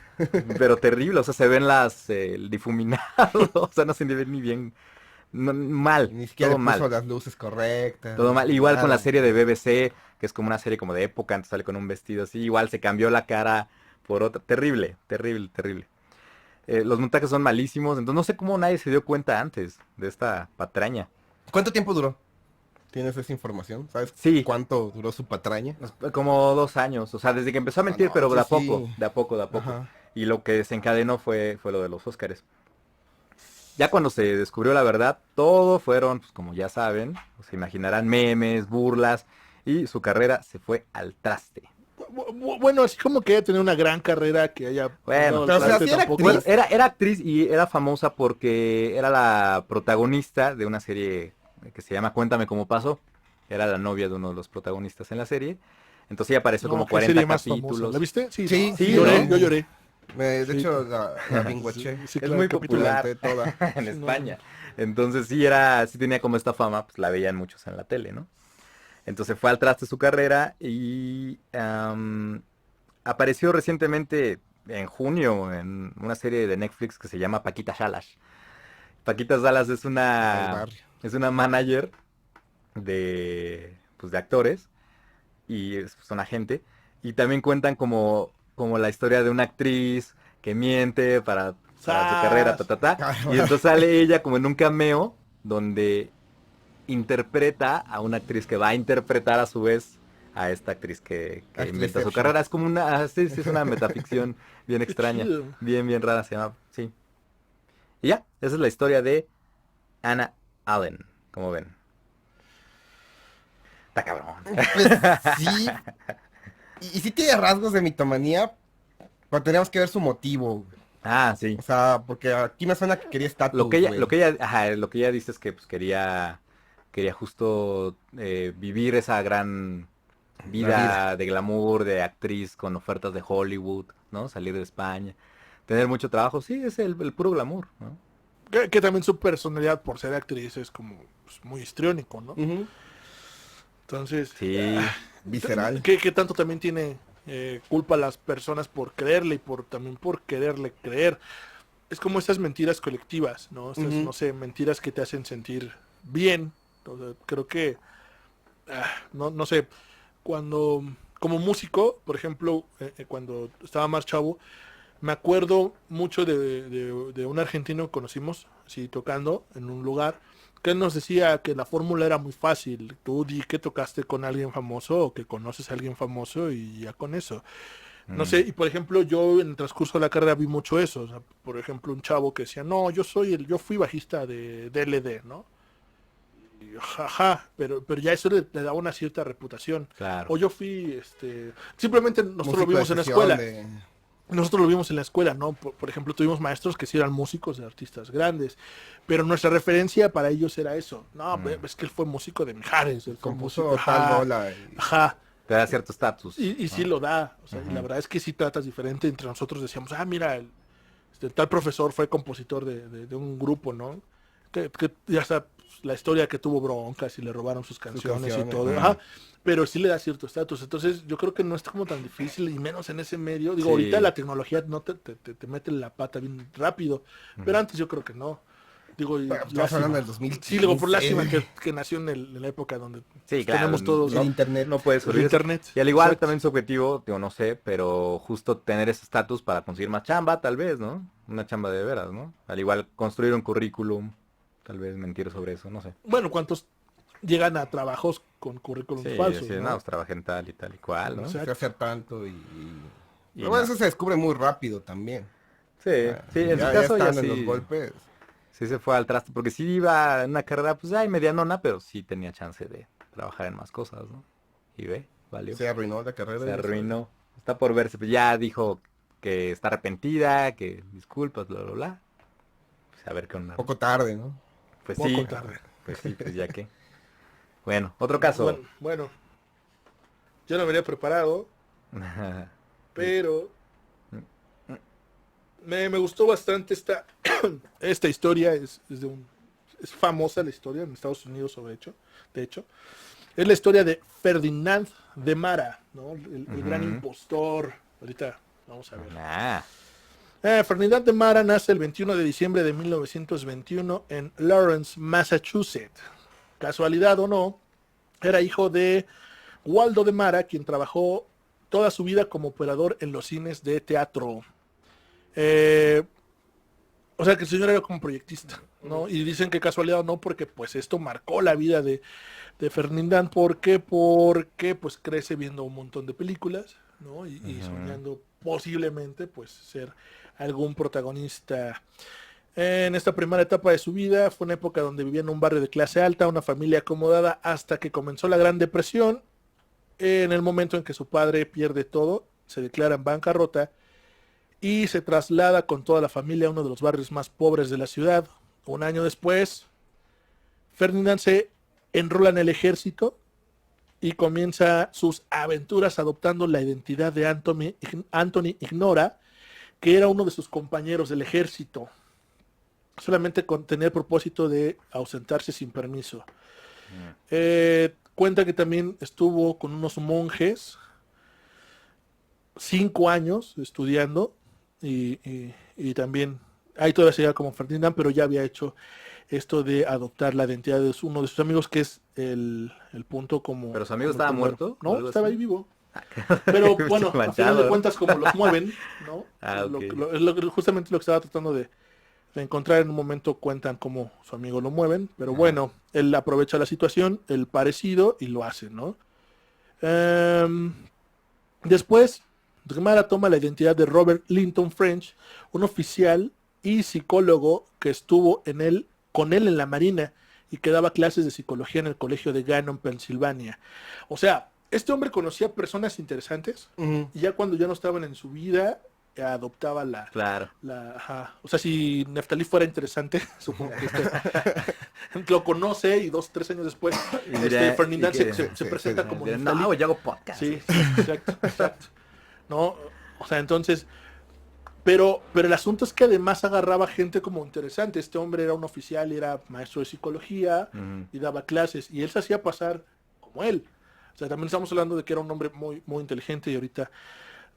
pero terrible, o sea, se ven el difuminado, o sea, no se ve ni bien, mal, Ni siquiera todo le puso mal. las luces correctas. Todo mal, igual con la Nada. serie de BBC, que es como una serie como de época, entonces sale con un vestido así, igual se cambió la cara por otra, terrible, terrible, terrible. Los montajes son malísimos, entonces no sé cómo nadie se dio cuenta antes de esta patraña. ¿Cuánto tiempo duró? ¿Tienes esa información? ¿Sabes Sí. cuánto duró su patraña? Como 2 años, o sea, desde que empezó a mentir, no, pero de a entonces poco, sí. de a poco, de a poco. Ajá. Y lo que desencadenó fue lo de los Óscares. Ya cuando se descubrió la verdad, todo fueron, pues como ya saben, se imaginarán memes, burlas, y su carrera se fue al traste. Bueno, así como que haya tenido una gran carrera que haya... Bueno, no, pero, o sea, traste sí era tampoco. Bueno, actriz. era actriz y era famosa porque era la protagonista de una serie que se llama Cuéntame cómo pasó. Era la novia de uno de los protagonistas en la serie. Entonces ella apareció No, como qué 40 serie más famosa. capítulos. ¿La viste? Sí, Sí, ¿no? sí, Lloré, ¿no? yo lloré. De Sí. hecho, la binguaché. Sí, Es claro, muy capítulo. popular durante toda. en Sí, no. España. Entonces sí tenía como esta fama, pues la veían muchos en la tele, ¿no? Entonces fue al traste su carrera y apareció recientemente en junio en una serie de Netflix que se llama Paquita Salas. Paquita Salas es Del una barrio. manager de actores y es un agente y también cuentan como la historia de una actriz que miente para su carrera, y entonces sale ella como en un cameo donde interpreta a una actriz que va a interpretar a su vez a esta actriz que inventa su Actriception. carrera. Es como sí, es una metaficción bien Qué extraña, chido. bien rara se llama, sí. Y ya, esa es la historia de Anna Allen, como ven. Está cabrón. Pues sí. Y sí tiene rasgos de mitomanía, pero tenemos que ver su motivo, güey. Ah, sí. O sea, porque aquí me suena que quería estatus, Lo que ella, güey. lo que ella dice es que pues quería justo vivir esa gran vida de glamour, de actriz con ofertas de Hollywood, ¿no? Salir de España, tener mucho trabajo, sí, es el puro glamour, ¿no? Que también su personalidad por ser actriz es como pues, muy histriónico, ¿no? Ujú. Entonces, Sí, Visceral. ¿qué tanto también tiene culpa a las personas por creerle y también por quererle creer? Es como estas mentiras colectivas, ¿no? Estas, Ujú. no sé, mentiras que te hacen sentir bien. O sea, creo que, no sé, como músico, por ejemplo, cuando estaba más chavo, me acuerdo mucho de un argentino que conocimos, así tocando en un lugar, que él nos decía que la fórmula era muy fácil. Tú di que tocaste con alguien famoso o que conoces a alguien famoso y ya con eso. No sé, y por ejemplo, yo en el transcurso de la carrera vi mucho eso. O sea, por ejemplo, un chavo que decía, no, yo fui bajista de DLD, ¿no? Y, jaja, pero ya eso le daba una cierta reputación. Claro. O yo fui, simplemente nosotros lo Músico de vimos en la sesión escuela. de- Nosotros lo vimos en la escuela, ¿no? Por ejemplo, tuvimos maestros que sí eran músicos de artistas grandes, pero nuestra referencia para ellos era eso. No, es que él fue músico de Mijares, él fue Compuso músico, tal ajá, rola. y- ajá. Te da cierto estatus. Y sí lo da, o sea, y la verdad es que sí tratas diferente. Entre nosotros decíamos, mira, tal profesor fue compositor de un grupo, ¿no? Que ya está pues, la historia que tuvo broncas y le robaron sus canciones y canciones, todo, ajá. ajá, pero sí le da cierto estatus. Entonces yo creo que no es como tan difícil, y menos en ese medio. Digo, Sí. ahorita la tecnología no te mete la pata bien rápido, pero antes yo creo que no. Digo, y Pero, estamos lástima. hablando del 2015. Sí, digo, por lástima que nació en la época donde Sí, claro, tenemos todos el internet. No puedes el olvidar. internet. Y al igual Exacto. también su objetivo, digo, no sé, pero justo tener ese estatus para conseguir más chamba, tal vez, ¿no? Una chamba de veras, ¿no? Al igual construir un currículum, tal vez mentir sobre eso, no sé. Bueno, ¿cuántos llegan a trabajos con currículums Sí, falsos? decir, ¿no? no, pues trabajé en tal y cual, ¿no? O No sea, sé hacer tanto y... Y Pero bueno, no. eso se descubre muy rápido también. Sí, sí, en su Ya caso ya estando en sí, los golpes. sí se fue al traste, porque sí iba en una carrera, pues, ay, medianona, pero sí tenía chance de trabajar en más cosas, ¿no? Y ve, valió. Se arruinó la carrera. Se y eso. arruinó. Está por verse, pues ya dijo que está arrepentida, que disculpas, bla, bla, bla. Pues a ver qué onda. Poco tarde, ¿no? Pues poco sí, tarde. pues sí, pues ya que. Bueno, otro caso. Bueno, yo no venía preparado, pero me gustó bastante esta historia. Es famosa la historia en Estados Unidos, de hecho. Es la historia de Ferdinand de Mara, ¿no? El gran impostor. Ahorita vamos a ver. Ah, Ferdinand de Mara nace el 21 de diciembre de 1921 en Lawrence, Massachusetts. Casualidad o no, era hijo de Waldo de Mara, quien trabajó toda su vida como operador en los cines de teatro. O sea que el señor era como proyectista, ¿no? Y dicen que casualidad o no, porque pues esto marcó la vida de Ferdinand. ¿Por qué? Porque pues crece viendo un montón de películas, ¿no? Y soñando posiblemente pues ser algún protagonista. En esta primera etapa de su vida fue una época donde vivía en un barrio de clase alta, una familia acomodada, hasta que comenzó la Gran Depresión, en el momento en que su padre pierde todo, se declara en bancarrota y se traslada con toda la familia a uno de los barrios más pobres de la ciudad. Un año después, Ferdinand se enrola en el ejército y comienza sus aventuras adoptando la identidad de Anthony Ignora, que era uno de sus compañeros del ejército, solamente con tener propósito de ausentarse sin permiso. Cuenta que también estuvo con unos monjes 5 años estudiando y también ahí todavía se llama como Ferdinand, pero ya había hecho esto de adoptar la identidad de uno de sus amigos, que es el punto como... ¿pero su amigo como estaba el primero. muerto? ¿O No, algo estaba así? ahí vivo. Pero bueno, a final Manchado, de ¿no? cuentas, como los mueven, ¿no? Ah, ok. Es justamente lo que estaba tratando de encontrar. En un momento cuentan cómo su amigo lo mueven, pero bueno, él aprovecha la situación, el parecido, y lo hace, ¿no? Después, Mara toma la identidad de Robert Linton French, un oficial y psicólogo que estuvo con él en la Marina y que daba clases de psicología en el colegio de Gannon, Pensilvania. O sea, este hombre conocía personas interesantes Ujú. y ya cuando ya no estaban en su vida, adoptaba Claro. ajá. O sea, si Neftalí fuera interesante, supongo que lo conoce y 2-3 años después, Y dirá, Ferdinand ¿y qué? se presenta como Dirá, Neftalí. no, yo hago podcast. Sí, exacto. No, o sea, entonces, pero el asunto es que además agarraba gente como interesante. Este hombre era un oficial y era maestro de psicología y daba clases, y él se hacía pasar como él. O sea, también estamos hablando de que era un hombre muy, muy inteligente, y ahorita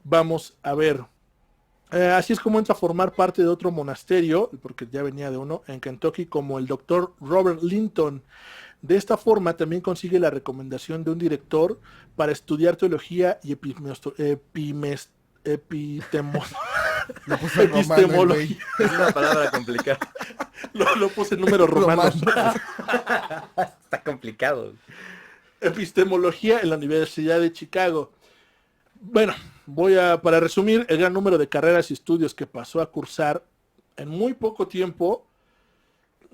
vamos a ver. Así es como entra a formar parte de otro monasterio, porque ya venía de uno, en Kentucky, como el doctor Robert Linton. De esta forma también consigue la recomendación de un director para estudiar teología y Lo puso en romano, el güey. epistemología. Es una palabra complicada. Lo puse en números romanos. Está complicado. Epistemología en la Universidad de Chicago. Bueno, para resumir, el gran número de carreras y estudios que pasó a cursar en muy poco tiempo,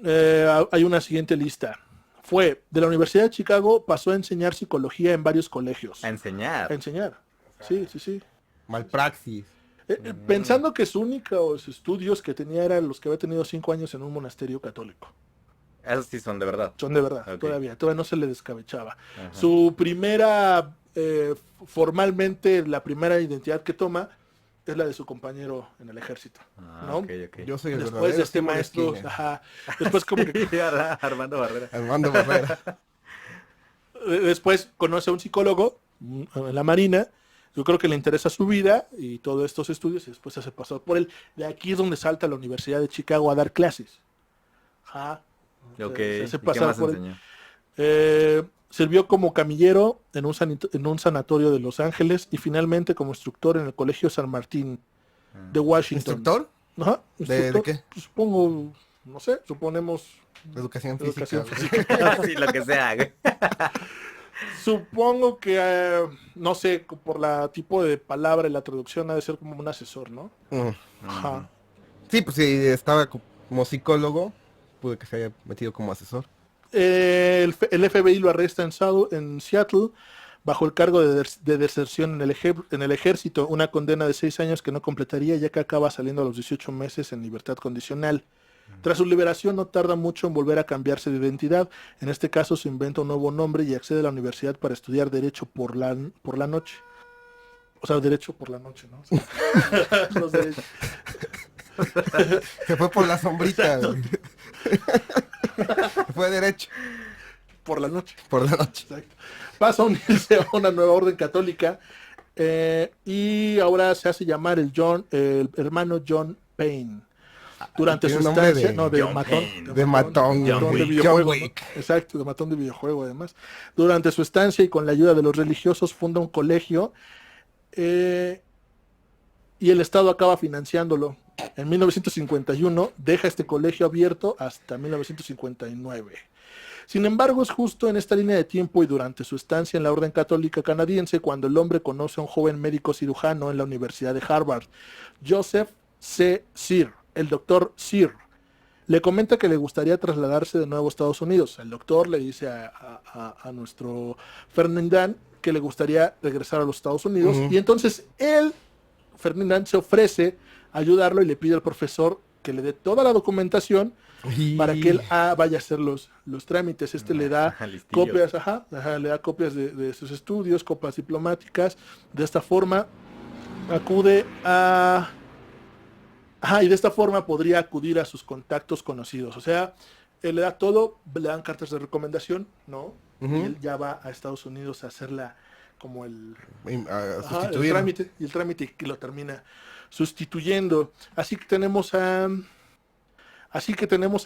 hay una siguiente lista. Fue de la Universidad de Chicago, pasó a enseñar psicología en varios colegios. A enseñar. A enseñar. Sí, sí, sí. Malpraxis. Pensando que sus únicos estudios que tenía eran los que había tenido 5 años en un monasterio católico. Esos sí son de verdad. Son de verdad, Ok. todavía no se le descabechaba. Ajá. Su primera, formalmente, la primera identidad que toma es la de su compañero en el ejército, Ah, ¿no? ok, ok. Yo soy el Después verdadero de este Simón maestro, Skinner. ajá, después como que Armando Barrera. Armando Barrera. después conoce a un psicólogo en la Marina. Yo creo que le interesa su vida y todos estos estudios y después se hace pasar por él. De aquí es donde salta a la Universidad de Chicago a dar clases. Ajá. Ok. Se hace ¿Y qué pasar más por él. enseñó? Sirvió como camillero en un sanatorio de Los Ángeles y finalmente como instructor en el Colegio San Martín de Washington. ¿Instructor? Ajá, ¿De instructor, qué? pues, supongo, no sé, suponemos Educación física. educación güey. física. Sí, lo que sea, güey. Supongo que, no sé, por la tipo de palabra y la traducción ha de ser como un asesor, ¿no? Ajá. Sí, pues si estaba como psicólogo, pude que se haya metido como asesor. El FBI lo arresta en Seattle bajo el cargo de deserción en el ejército, una condena de 6 años que no completaría ya que acaba saliendo a los 18 meses en libertad condicional. Tras su liberación no tarda mucho en volver a cambiarse de identidad, en este caso se inventa un nuevo nombre y accede a la universidad para estudiar Derecho por la noche. O sea, Derecho por la noche, ¿no? Los derechos. Se fue por la sombrita, güey. Se fue derecho, Por la noche. por la noche. Exacto. Pasa a unirse a una nueva orden católica y ahora se hace llamar el hermano John Payne. Durante su Tiene nombre estancia, de no, de John matón, Payne. De matón, John de Wick. videojuego, John ¿no? Wick. Exacto, de matón de videojuego además. Durante su estancia y con la ayuda de los religiosos funda un colegio y el Estado acaba financiándolo. En 1951 deja este colegio abierto hasta 1959. Sin embargo, es justo en esta línea de tiempo y durante su estancia en la Orden Católica Canadiense cuando el hombre conoce a un joven médico cirujano en la Universidad de Harvard, Joseph C. Sear, el doctor Sear. Le comenta que le gustaría trasladarse de nuevo a Estados Unidos. El doctor le dice a nuestro Ferdinand que le gustaría regresar a los Estados Unidos. Y entonces Ferdinand se ofrece a ayudarlo y le pide al profesor que le dé toda la documentación para que él vaya a hacer los trámites. Le da Listillo. copias, le da copias de sus estudios, copias diplomáticas. De esta forma acude a... y de esta forma podría acudir a sus contactos conocidos. O sea, él le da todo, le dan cartas de recomendación, ¿no? Y él ya va a Estados Unidos a hacerla como el Sustituir. el trámite que lo termina sustituyendo. Así que tenemos al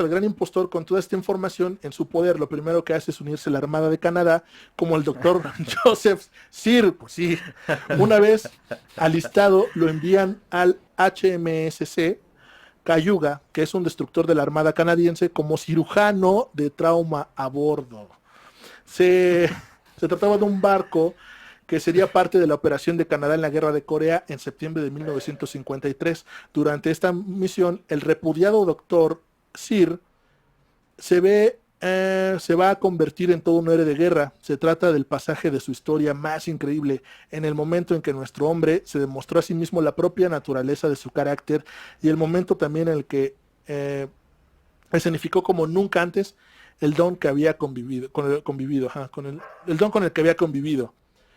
gran impostor con toda esta información en su poder. Lo primero que hace es unirse a la Armada de Canadá, como el doctor Joseph Sear. Pues sí, una vez alistado, lo envían al HMSC Cayuga, que es un destructor de la Armada canadiense, como cirujano de trauma a bordo. Se trataba de un barco que sería parte de la operación de Canadá en la Guerra de Corea en septiembre de 1953. Durante esta misión, el repudiado doctor Sear se va a convertir en todo un héroe de guerra. Se trata del pasaje de su historia más increíble, en el momento en que nuestro hombre se demostró a sí mismo la propia naturaleza de su carácter y el momento también en el que escenificó como nunca antes el don que había convivido, el don con el que había convivido.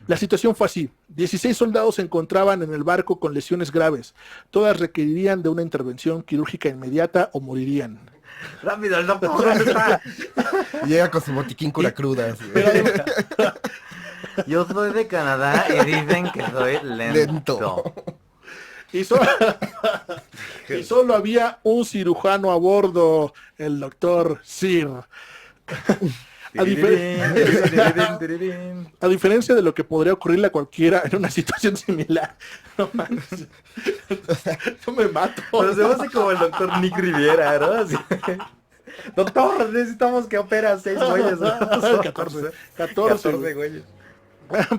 La situación fue así. 16 soldados se encontraban en el barco con lesiones graves. Todas requerirían de una intervención quirúrgica inmediata o morirían. Rápido, el doctor, ¿dónde está? Llega con su botiquín cura cruda. así. Yo soy de Canadá y dicen que soy lento. Y solo había un cirujano a bordo, el doctor Sear. A diferencia de lo que podría ocurrirle a cualquiera en una situación similar. No mames. Yo me mato. Pero se hace como el doctor Nick Riviera, ¿no? Así. Doctor, necesitamos que opere a 6 güeyes. 14 güeyes.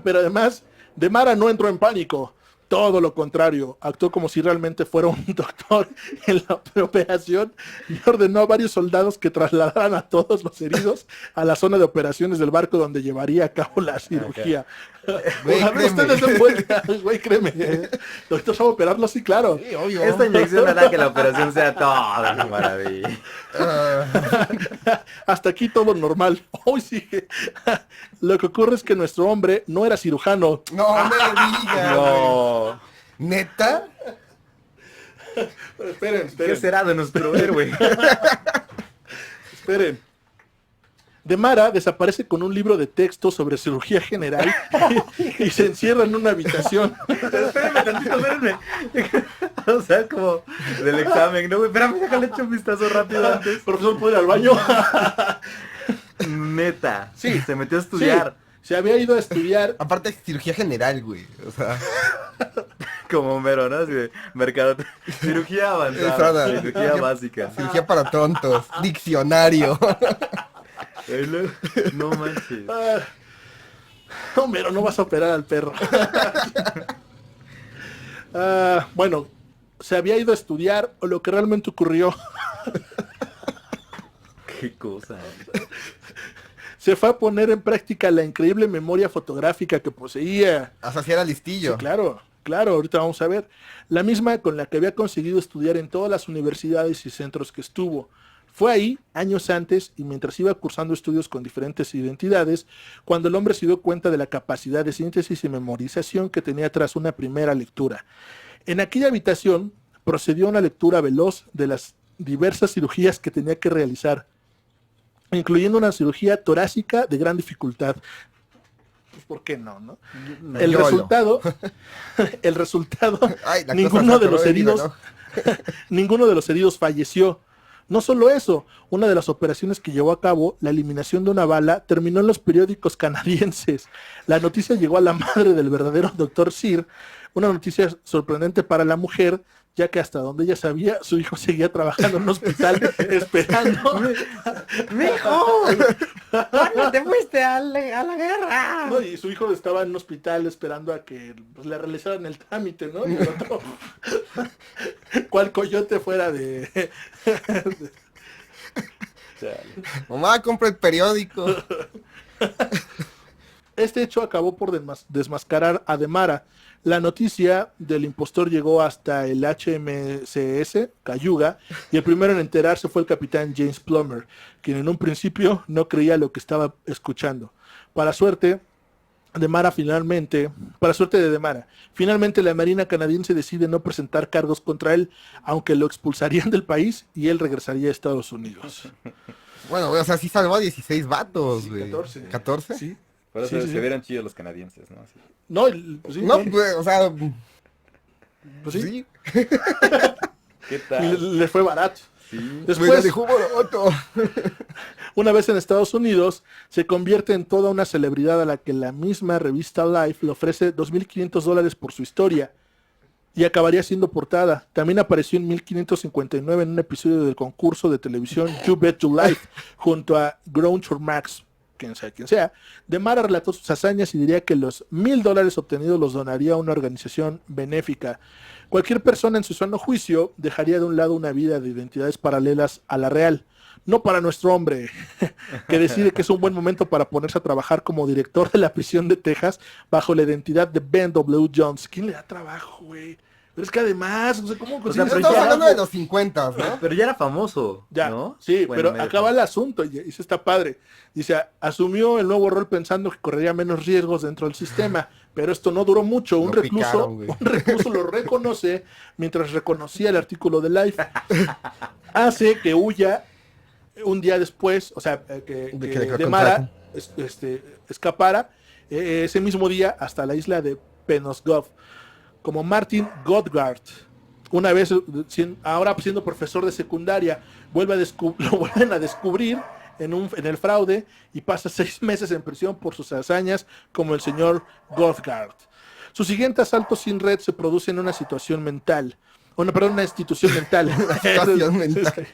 Pero además, Demara no entró en pánico. Todo lo contrario, actuó como si realmente fuera un doctor en la operación y ordenó a varios soldados que trasladaran a todos los heridos a la zona de operaciones del barco donde llevaría a cabo la cirugía. Güey, A ver, ustedes den vuelta, güey, créeme. Doctor, ¿sabe operarlo? Sí, claro. Sí, obvio. Esta inyección hará que la operación sea toda una maravilla. Hasta aquí todo normal. Hoy sigue. Lo que ocurre es que nuestro hombre no era cirujano. No me digas. No. ¿Neta? Pero esperen. ¿Qué será de nuestro héroe? Esperen. Demara desaparece con un libro de texto sobre cirugía general y se encierra en una habitación. Espérenme tantito, espérenme. O sea, como del examen, ¿no, güey? Espérame, déjale echar un vistazo rápido antes. Profesor, ¿puede ir al baño? Neta. Sí. Se metió a estudiar. Sí, se había ido a estudiar. Aparte es cirugía general, güey. O sea, Como Homero, ¿no? Así de mercado. Cirugía avanzada. Esa, Cirugía básica. cirugía para tontos. Diccionario. Ahí no manches. Homero, no vas a operar al perro. Bueno, se había ido a estudiar o lo que realmente ocurrió. Qué cosa. Se fue a poner en práctica la increíble memoria fotográfica que poseía. Hasta si era listillo. Sí, claro, ahorita vamos a ver. La misma con la que había conseguido estudiar en todas las universidades y centros que estuvo. Fue ahí, años antes, y mientras iba cursando estudios con diferentes identidades, cuando el hombre se dio cuenta de la capacidad de síntesis y memorización que tenía tras una primera lectura. En aquella habitación procedió a una lectura veloz de las diversas cirugías que tenía que realizar, incluyendo una cirugía torácica de gran dificultad. Pues, ¿por qué no? El resultado, Ay, la cosa ninguno se de los atoró el heridos, hilo, ninguno de los heridos falleció. No solo eso, una de las operaciones que llevó a cabo, la eliminación de una bala, terminó en los periódicos canadienses. La noticia llegó a la madre del verdadero Dr. Sear, una noticia sorprendente para la mujer, ya que hasta donde ella sabía, su hijo seguía trabajando en un hospital esperando. ¡Mijo! ¿Cuándo te fuiste a la guerra? No, y su hijo estaba en un hospital esperando a que pues, le realizaran el trámite, ¿no? Y el otro, cual coyote fuera de... Mamá, compra el periódico. Este hecho acabó por desmascarar a Demara. La noticia del impostor llegó hasta el HMCS, Cayuga, y el primero en enterarse fue el capitán James Plummer, quien en un principio no creía lo que estaba escuchando. Para suerte de Demara, finalmente la Marina canadiense decide no presentar cargos contra él, aunque lo expulsarían del país y él regresaría a Estados Unidos. Bueno, o sea, sí salvó a 16 vatos, Sí, güey. 14. ¿14? Sí. Por eso Sí, sí, se sí. vieron chidos los canadienses, ¿no? Así. No, pues sí, No, sí. pues, o sea, Pues sí. sí. ¿Qué tal? Le fue barato. Sí. Me la Después, dejó barato. una vez en Estados Unidos, se convierte en toda una celebridad a la que la misma revista Life le ofrece $2,500 por su historia y acabaría siendo portada. También apareció en 1559 en un episodio del concurso de televisión You Bet Your Life junto a Groucho Marx, quien sea. Demara relató sus hazañas y diría que los $1,000 obtenidos los donaría a una organización benéfica. Cualquier persona en su sano juicio dejaría de un lado una vida de identidades paralelas a la real. No para nuestro hombre, que decide que es un buen momento para ponerse a trabajar como director de la prisión de Texas bajo la identidad de Ben W. Jones. ¿Quién le da trabajo, güey? Pero es que además, no sé cómo sea, consigues pero Estamos ya- hablando de los 50, ¿no? Pero ya era famoso, ya, ¿no? sí, Bueno, pero medio acaba el famoso. asunto y eso está padre. Dice, asumió el nuevo rol pensando que correría menos riesgos dentro del sistema, pero esto no duró mucho. Un Lo picaron, güey. recluso lo reconoce mientras reconocía el artículo de Life. Hace que huya un día después, o sea, que que le Demara escapara ese mismo día hasta la isla de Penobscot, como Martin Godgard. Una vez, ahora siendo profesor de secundaria, lo vuelven a descubrir en el fraude y pasa 6 meses en prisión por sus hazañas como el señor Gothgard. Su siguiente asalto sin red se produce en una situación mental. Una institución mental. Situación mental.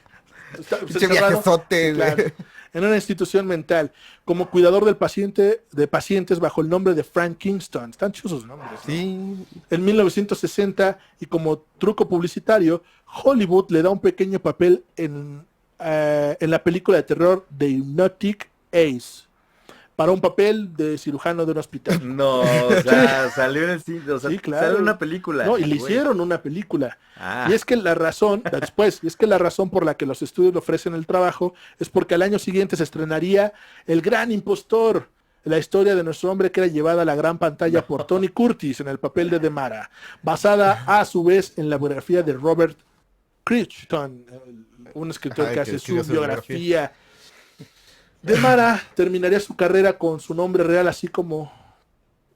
Está Pinche raro. viajezote, güey. Claro. En una institución mental, como cuidador de pacientes bajo el nombre de Frank Kingston. Están chusos sus nombres, ¿no? Sí, En 1960, y como truco publicitario, Hollywood le da un pequeño papel en la película de terror The Hypnotic Ace, para un papel de cirujano de un hospital. No, o sea, salió en el cine, o sea, Sí, claro. salió en una película. No, y le güey. hicieron una película. Ah. Y es que la razón por la que los estudios le ofrecen el trabajo es porque al año siguiente se estrenaría El Gran Impostor, la historia de nuestro hombre que era llevada a la gran pantalla por Tony Curtis en el papel de Demara, basada a su vez en la biografía de Robert Crichton, un escritor Ajá, que que hace su escribió su biografía. Demara terminaría su carrera con su nombre real, así como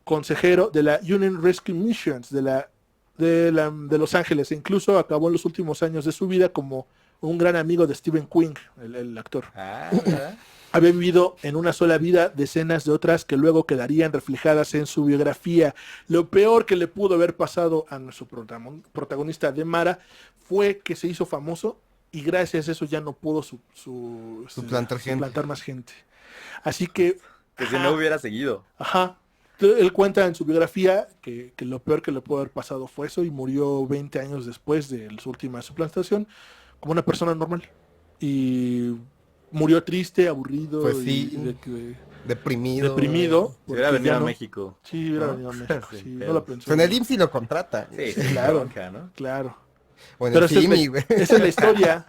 consejero de la Union Rescue Missions de Los Ángeles, e incluso acabó en los últimos años de su vida como un gran amigo de Stephen King, el actor. Ah, ¿verdad? Había vivido en una sola vida decenas de otras que luego quedarían reflejadas en su biografía. Lo peor que le pudo haber pasado a nuestro protagonista Demara fue que se hizo famoso y gracias a eso ya no pudo suplantar más gente. Así que... Que si no hubiera seguido. Ajá. Él cuenta en su biografía que lo peor que le pudo haber pasado fue eso y murió 20 años después de su última suplantación como una persona normal. Y murió triste, aburrido, Pues sí. Deprimido. Si porque hubiera venido ya a no- México. Sí, hubiera ¿no? venido a México. Sin Sí, no pedos. lo pensó. Pues en el IMSS lo contrata. Sí, Claro. bronca, ¿no? Claro. O en Pero el esa es, CIMI, güey. esa es la historia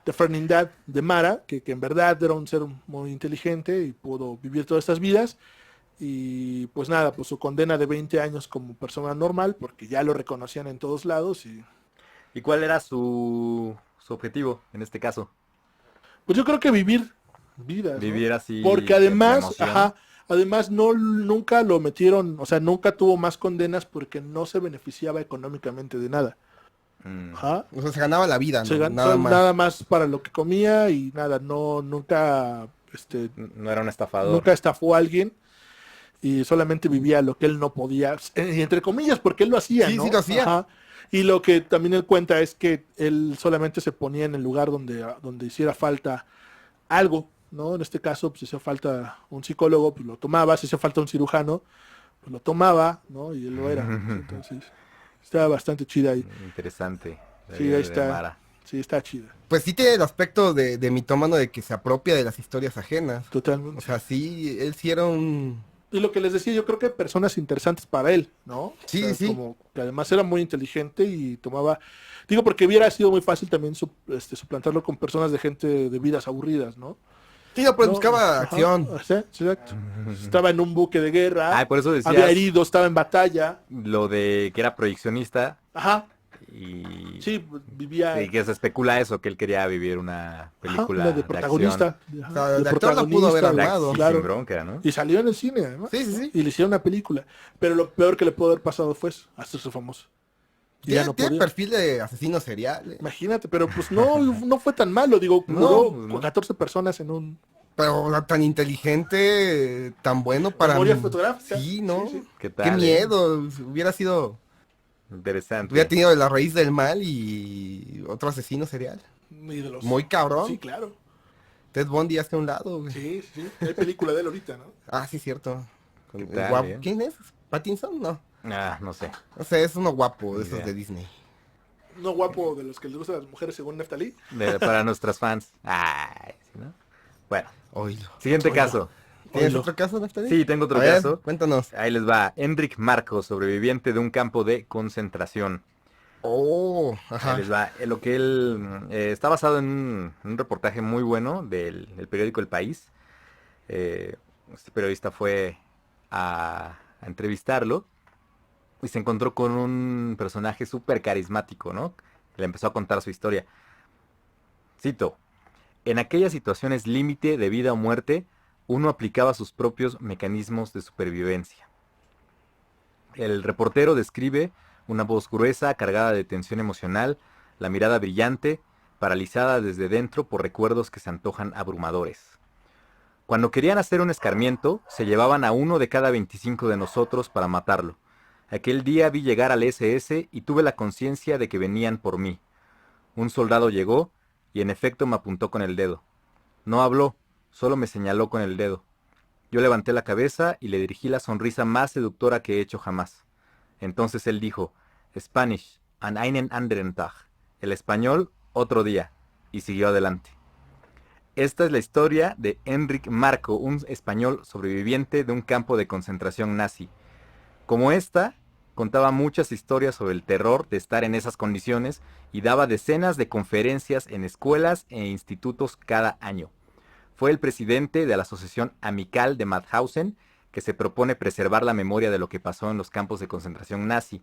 de Ferdinand de Mara, que en verdad era un ser muy inteligente y pudo vivir todas estas vidas. Y pues nada, pues su condena de 20 años como persona normal, porque ya lo reconocían en todos lados. Y ¿Y cuál era su objetivo en este caso? pues yo creo que vivir vidas, ¿no? Vivir así. Porque la además, emoción. además nunca lo metieron, o sea, nunca tuvo más condenas porque no se beneficiaba económicamente de nada. Mm. Ajá. O sea, se ganaba la vida, ¿no? Se ganó Nada más. nada más para lo que comía y nada, nunca No era un estafador. nunca estafó a alguien y solamente vivía lo que él no podía, y entre comillas, porque él lo hacía, Sí, ¿no? sí lo hacía. Ajá. Y lo que también él cuenta es que él solamente se ponía en el lugar donde hiciera falta algo, ¿no? En este caso, pues si hacía falta un psicólogo, pues lo tomaba, si hacía falta un cirujano, pues lo tomaba, ¿no? Y él lo era. Entonces, estaba bastante chida ahí. Interesante. la Sí, vida ahí de está. Mara. Sí, está chida. Pues sí tiene el aspecto de mitómano de que se apropia de las historias ajenas. Totalmente. O sea, sí, él sí era un... Y lo que les decía, yo creo que personas interesantes para él, ¿no? Sí, sí. Como que además era muy inteligente y tomaba... Digo, porque hubiera sido muy fácil también suplantarlo con personas de gente de vidas aburridas, ¿no? Sí, no, pues No, buscaba ajá, acción. sí, exacto. Estaba en un buque de guerra, Ah, por eso decías había herido, estaba en batalla. lo de que era proyeccionista Ajá, y, sí, vivía... y que se especula eso, que él quería vivir una ajá, película una de acción. protagonista. Ajá, O sea, de de actor la pudo haber protagonista, De armado. acción claro. sin bronca, ¿no? Y salió en el cine, además. Sí, sí, sí. Y le hicieron una película. Pero lo peor que le pudo haber pasado fue eso, hacerse famoso. Y ya Tiene, no tiene podía. perfil de asesino serial. Imagínate, pero pues no fue tan malo, digo, No, duró pues, no. con 14 personas en un Pero tan inteligente, tan bueno para... memoria fotográfica. Sí, ¿no? Sí, sí. ¿Qué Qué tal? miedo. Hubiera sido... Interesante. Hubiera tenido la raíz del mal y otro asesino serial. Y de los... Muy cabrón. Sí, claro. Ted Bundy hasta un lado, güey. Sí, sí. Hay película de él ahorita, ¿no? Ah, sí, cierto. Con ¿Qué el tal, guapo. eh? ¿Quién es? ¿Pattinson? No. Ah, no sé. No sé, es uno guapo de Ni esos idea. de Disney. No guapo de los que les gustan las mujeres según Neftalí. Para nuestras fans. Ay, ¿sí, no? Bueno, Oílo. siguiente Oílo. caso. ¿Tienes Oílo. otro caso, Naftali? Sí, tengo otro A ver, caso. cuéntanos. Ahí les va. Enric Marcos, sobreviviente de un campo de concentración. Oh, Ahí ajá. les va. Lo que él está basado en un reportaje muy bueno del periódico El País. Este periodista fue a entrevistarlo y se encontró con un personaje súper carismático, ¿no? Le empezó a contar su historia. Cito: en aquellas situaciones límite de vida o muerte, uno aplicaba sus propios mecanismos de supervivencia. El reportero describe una voz gruesa, cargada de tensión emocional, la mirada brillante, paralizada desde dentro por recuerdos que se antojan abrumadores. Cuando querían hacer un escarmiento, se llevaban a uno de cada 25 de nosotros para matarlo. Aquel día vi llegar al SS y tuve la conciencia de que venían por mí. Un soldado llegó y en efecto me apuntó con el dedo. No habló, solo me señaló con el dedo. Yo levanté la cabeza y le dirigí la sonrisa más seductora que he hecho jamás. Entonces él dijo, Spanish, an einen anderen Tag. El español, otro día. Y siguió adelante. Esta es la historia de Enric Marco, un español sobreviviente de un campo de concentración nazi. Como esta, contaba muchas historias sobre el terror de estar en esas condiciones y daba decenas de conferencias en escuelas e institutos cada año. Fue el presidente de la Asociación Amical de Mauthausen, que se propone preservar la memoria de lo que pasó en los campos de concentración nazi.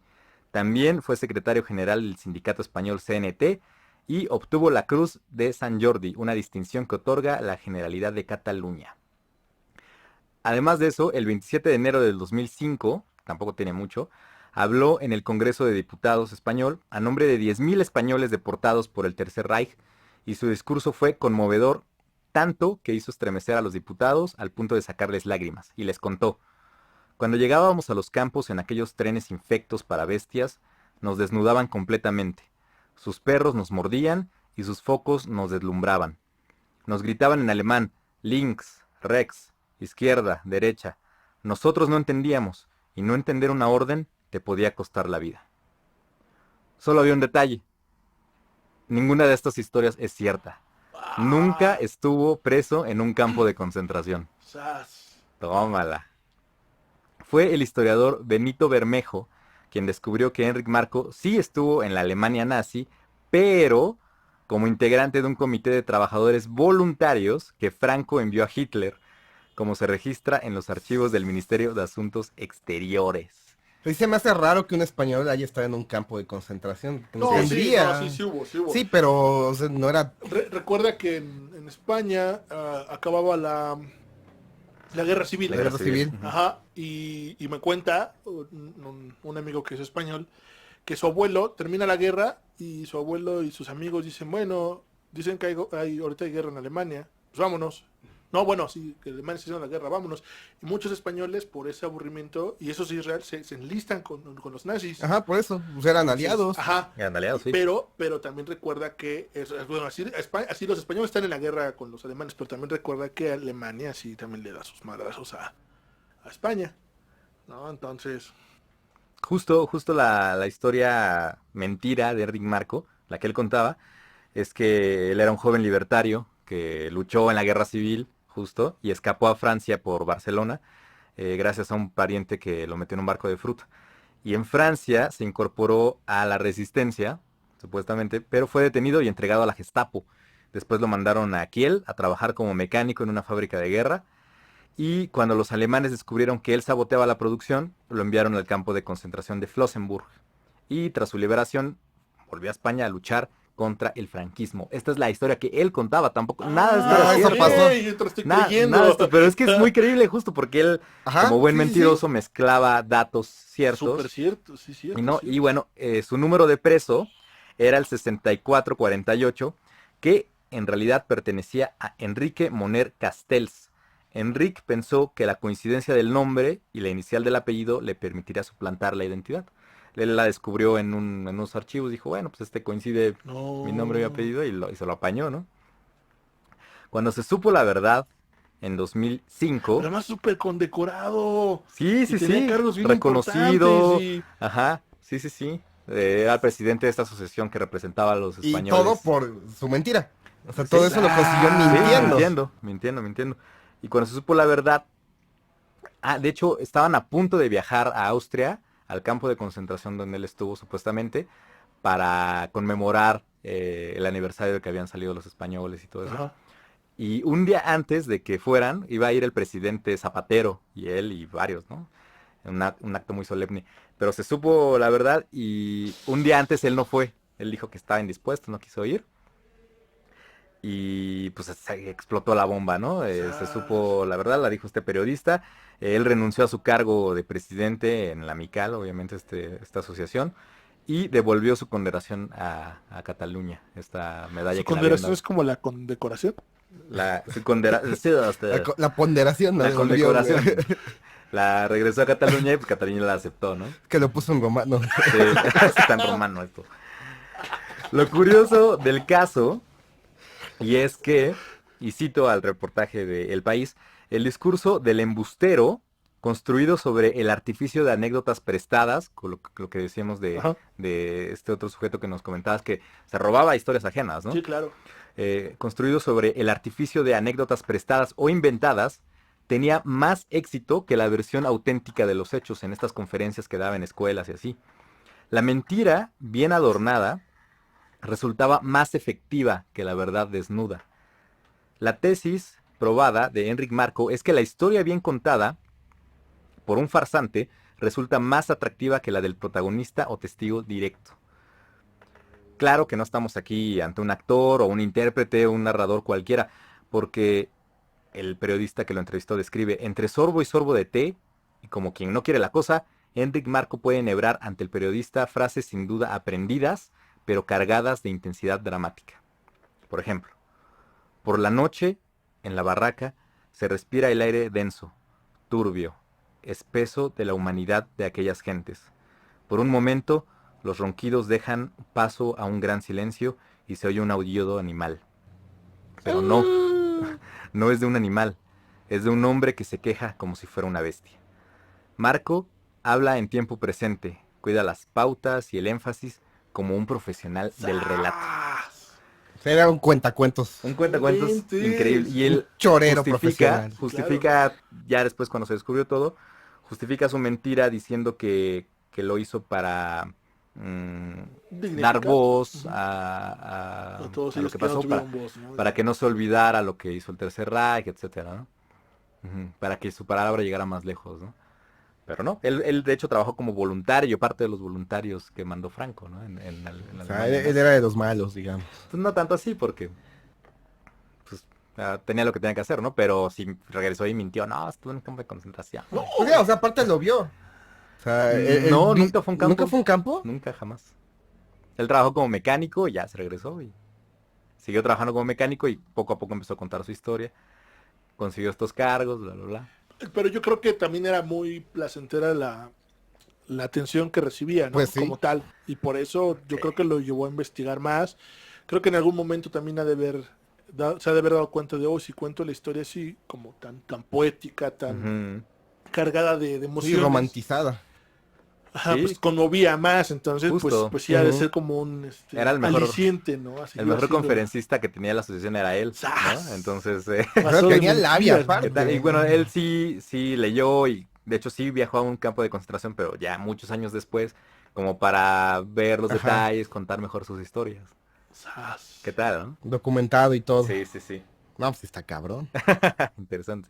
También fue secretario general del sindicato español CNT y obtuvo la Cruz de San Jordi, una distinción que otorga la Generalidad de Cataluña. Además de eso, el 27 de enero del 2005, tampoco tiene mucho, habló en el Congreso de Diputados español a nombre de 10.000 españoles deportados por el Tercer Reich, y su discurso fue conmovedor, tanto que hizo estremecer a los diputados al punto de sacarles lágrimas, y les contó: cuando llegábamos a los campos en aquellos trenes infectos para bestias, nos desnudaban completamente. Sus perros nos mordían y sus focos nos deslumbraban. Nos gritaban en alemán, links, rex, izquierda, derecha. Nosotros no entendíamos, y no entender una orden te podía costar la vida. Solo había un detalle. Ninguna de estas historias es cierta. Nunca estuvo preso en un campo de concentración. Tómala. Fue el historiador Benito Bermejo quien descubrió que Enric Marco sí estuvo en la Alemania nazi, pero como integrante de un comité de trabajadores voluntarios que Franco envió a Hitler, como se registra en los archivos del Ministerio de Asuntos Exteriores. Pues se me hace raro que un español haya estado en un campo de concentración. No, Tendría. sí hubo. Sí, pero o sea, no era... Recuerda que en España acababa la guerra civil. La guerra civil. Ajá, y me cuenta un amigo que es español, que su abuelo termina la guerra y su abuelo y sus amigos dicen, bueno, dicen que ahorita hay guerra en Alemania, pues vámonos. No, bueno, sí, que Alemania se hizo la guerra, vámonos. Y muchos españoles, por ese aburrimiento, y eso sí es real, se enlistan con los nazis. Ajá, por eso, pues eran aliados. Ajá. Eran aliados, sí. Pero también recuerda que, bueno, así los españoles están en la guerra con los alemanes, pero también recuerda que Alemania sí también le da sus madrazos a España, ¿no? Entonces... Justo la historia mentira de Enric Marco, la que él contaba, es que él era un joven libertario que luchó en la guerra civil, justo, y escapó a Francia por Barcelona, gracias a un pariente que lo metió en un barco de fruta. Y en Francia se incorporó a la resistencia, supuestamente, pero fue detenido y entregado a la Gestapo. Después lo mandaron a Kiel a trabajar como mecánico en una fábrica de guerra. Y cuando los alemanes descubrieron que él saboteaba la producción, lo enviaron al campo de concentración de Flossenburg. Y tras su liberación, volvió a España a luchar contra el franquismo. Esta es la historia que él contaba, tampoco nada de eso esto pasó. Yo te lo estoy Nada creyendo. de esto, pero es que es muy creíble justo porque él, Ajá, como buen sí, mentiroso, mezclaba datos ciertos. Súper cierto, sí, cierto. Y, no, cierto. y bueno, su número de preso era el 6448, que en realidad pertenecía a Enrique Moner Castells. Enric pensó que la coincidencia del nombre y la inicial del apellido le permitiría suplantar la identidad. Él la descubrió en unos archivos, dijo, bueno, pues coincide mi nombre y mi apellido, y se lo apañó, ¿no? Cuando se supo la verdad, en 2005... Pero además súper condecorado. Sí, Y tenía cargos bien reconocido. importantes Ajá, sí. Era el presidente de esta asociación que representaba a los Y españoles. todo por su mentira. O sea, Sí, todo eso lo consiguió mintiendo. mintiendo. Y cuando se supo la verdad, de hecho, estaban a punto de viajar a Austria, al campo de concentración donde él estuvo supuestamente, para conmemorar el aniversario de que habían salido los españoles y todo eso. Ajá. Y un día antes de que fueran, iba a ir el presidente Zapatero, y él y varios, ¿no? En un acto muy solemne. Pero se supo la verdad y un día antes él no fue. Él dijo que estaba indispuesto, no quiso ir. Y pues se explotó la bomba, ¿no? Se supo la verdad, la dijo este periodista. Él renunció a su cargo de presidente en la Amical, obviamente esta asociación, y devolvió su condecoración a Cataluña, esta medalla ¿Su que le habían condecoración dado. es como la condecoración? La ponderación, ¿no? La Devolvió, güey. condecoración. La regresó a Cataluña y pues Cataluña la aceptó, ¿no? Que lo puso en romano. Sí, está en romano esto. Lo curioso del caso, y es que, y cito al reportaje de El País, el discurso del embustero, construido sobre el artificio de anécdotas prestadas, con lo que decíamos Ajá. de este otro sujeto que nos comentabas, que se robaba historias ajenas, ¿no? Sí, claro. Construido sobre el artificio de anécdotas prestadas o inventadas, tenía más éxito que la versión auténtica de los hechos en estas conferencias que daba en escuelas y así. La mentira, bien adornada, resultaba más efectiva que la verdad desnuda. La tesis probada de Enric Marco es que la historia bien contada por un farsante resulta más atractiva que la del protagonista o testigo directo. Claro que no estamos aquí ante un actor o un intérprete o un narrador cualquiera, porque el periodista que lo entrevistó describe: entre sorbo y sorbo de té, y como quien no quiere la cosa, Enric Marco puede enhebrar ante el periodista frases sin duda aprendidas, pero cargadas de intensidad dramática. Por ejemplo, por la noche, en la barraca, se respira el aire denso, turbio, espeso de la humanidad de aquellas gentes. Por un momento, los ronquidos dejan paso a un gran silencio y se oye un aullido animal. Pero no, no es de un animal, es de un hombre que se queja como si fuera una bestia. Marco habla en tiempo presente, cuida las pautas y el énfasis como un profesional del relato. Era un cuentacuentos. Un cuentacuentos Excelente. increíble. Y él Chorero profesional. justifica, ya después cuando se descubrió todo, justifica su mentira diciendo que lo hizo para dar voz a todos lo ellos que que no pasó, tuvieron voz, ¿no? para que no se olvidara lo que hizo el Tercer Reich, etcétera, ¿no? Para que su palabra llegara más lejos, ¿no? Pero no, él de hecho trabajó como voluntario, parte de los voluntarios que mandó Franco, ¿no? En O sea, Alemania, ¿no? él era de los malos, digamos. Pues no tanto así, porque pues, tenía lo que tenía que hacer, ¿no? Pero si regresó y mintió, no, estuvo en un campo de concentración. Pues ya, o sea, aparte lo vio. O sea, No, nunca fue un campo. ¿Nunca fue un campo? Nunca, jamás. Él trabajó como mecánico y ya se regresó y siguió trabajando como mecánico y poco a poco empezó a contar su historia. Consiguió estos cargos, bla, bla, bla. Pero yo creo que también era muy placentera la atención que recibía, ¿no? Pues sí. Como tal. Y por eso yo creo que lo llevó a investigar más. Creo que en algún momento también se ha de haber dado cuenta de, si cuento la historia así, como tan poética, tan cargada de Muy emociones. romantizada. Ajá, Sí. pues conmovía más, entonces Justo. pues sí ha de ser como un Era el mejor- aliciente, ¿no? Así El yo mejor así lo- conferencista que tenía la asociación era él, ¡Zas! ¿no? Entonces, Pasó de tenía labia, mentiras, aparte. ¿no? y bueno, él sí leyó y de hecho sí viajó a un campo de concentración, pero ya muchos años después, como para ver los Ajá. detalles, contar mejor sus historias. ¡Zas! ¿Qué tal, no? Documentado y todo. Sí, sí, sí. No, pues está cabrón. Interesante.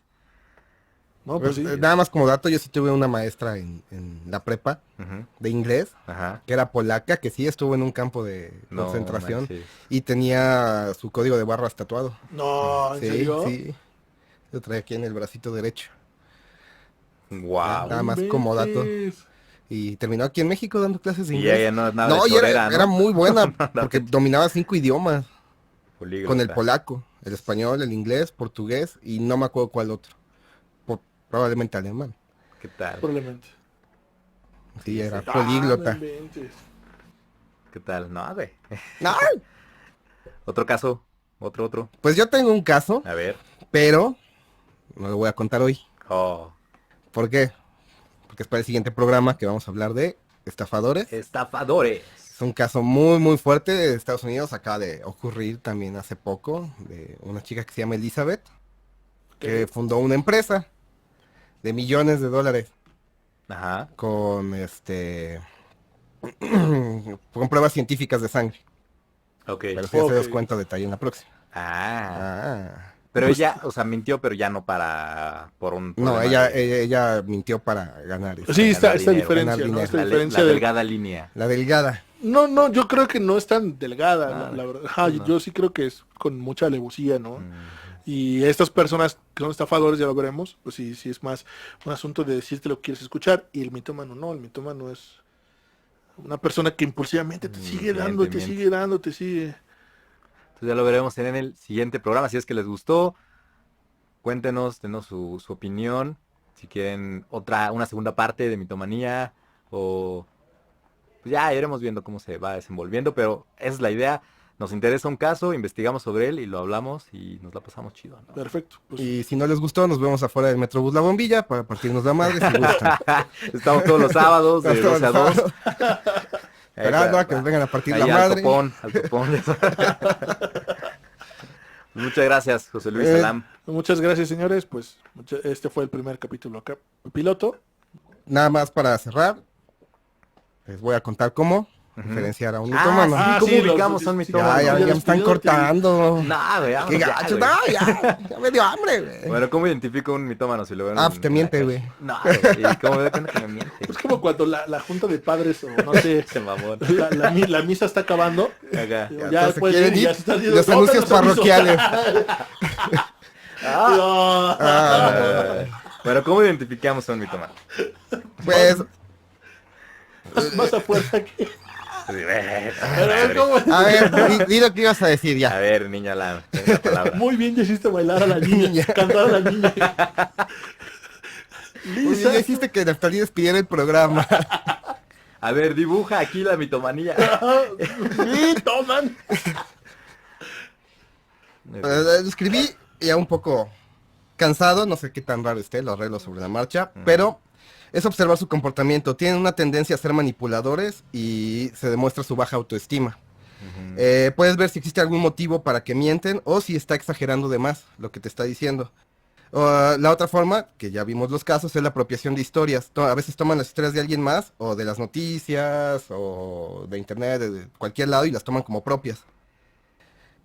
No, pues sí. Nada más como dato, yo sí tuve una maestra en la prepa Ujú. de inglés, Ajá. que era polaca, que sí estuvo en un campo de No concentración manches. y tenía su código de barras tatuado. No, ¿en Sí, serio? sí. Lo traía aquí en el bracito derecho. Wow. Nada más como dato. inventes. Y terminó aquí en México dando clases de Y inglés. ella no es nada No, de y era, chorera, ¿no? era muy buena Nada porque de dominaba 5 idiomas. políglota. Con el polaco, el español, el inglés, portugués y no me acuerdo cuál otro. Probablemente alemán. ¿Qué tal? Probablemente. Sí, era Ah, políglota. no inventes. ¿Qué tal? No, güey. No, Otro caso. Otro. pues yo tengo un caso, A ver. pero no lo voy a contar hoy. Oh. ¿Por qué? Porque es para el siguiente programa que vamos a hablar de estafadores. Estafadores. Es un caso muy muy fuerte de Estados Unidos, acaba de ocurrir también hace poco, de una chica que se llama Elizabeth, que fundó una empresa de millones de dólares Ajá. con con pruebas científicas de sangre. Ok. Pero sí ya se Ok. os cuento detalle en la próxima. Ah. Ah. Pero ella, o sea, mintió, pero ya no por un No, problema ella, de- ella mintió para ganar. Sí, está ganar esta dinero, diferencia, ganar ¿no? dinero. Esta la, diferencia la del- delgada línea. La delgada. No, yo creo que no es tan delgada, Ah, la verdad. Ajá, no. yo sí creo que es con mucha alevosía, ¿no? Mm. Y estas personas que son estafadores, ya lo veremos, pues sí es más un asunto de decirte lo que quieres escuchar. Y el mitómano no, el mitómano es una persona que impulsivamente te sigue dando, te Evidentemente. sigue dando, te sigue. Pues ya lo veremos en el siguiente programa. Si es que les gustó, cuéntenos, denos su opinión. Si quieren una segunda parte de Mitomanía o... Pues ya iremos viendo cómo se va desenvolviendo, pero esa es la idea. Nos interesa un caso, investigamos sobre él y lo hablamos y nos la pasamos chido, ¿no? Perfecto. Pues, Y si no les gustó, nos vemos afuera del Metrobús La Bombilla para partirnos la madre si gustan. Estamos todos los sábados de 12 a 2. Esperando a que nos vengan a partir la Ahí madre. al topón. Muchas gracias, José Luis Alam. muchas gracias, señores. Pues este fue el primer capítulo acá, piloto. Nada más para cerrar, les voy a contar cómo diferenciar a un mitómano. Ah, ¿cómo sí, ubicamos a un mitómano? Ya me están cortando. No, güey, Qué ya, gacho, güey. no, ya me dio hambre, güey. Bueno, ¿cómo identifico un mitómano si lo veo en Pues te miente, güey. No, güey, ¿y cómo me doy cuenta que me miente? Es como cuando la junta de padres o no sé, Se mamó. la misa está acabando. Acá. Ya todos después se quieren ya ir. se están yendo. Los anuncios parroquiales. Bueno, ¿cómo identificamos a un mitómano? Pues, Más a fuerza que... Sí, bueno, Pero, ¿cómo? a ver, di lo que ibas a decir A ya. ver, niña Alam, tenga la palabra. Muy bien, ya hiciste bailar a la niña, cantar a la niña. Muy bien, ya hiciste que Neftalí despidiera el programa. A ver, dibuja aquí la mitomanía. Sí, toman. Lo escribí ya un poco cansado, no sé qué tan raro esté, lo arreglo sobre la marcha, pero es observar su comportamiento. Tienen una tendencia a ser manipuladores y se demuestra su baja autoestima. Puedes ver si existe algún motivo para que mienten o si está exagerando de más lo que te está diciendo. La otra forma, que ya vimos los casos, es la apropiación de historias. A veces toman las historias de alguien más, o de las noticias, o de internet, de cualquier lado, y las toman como propias.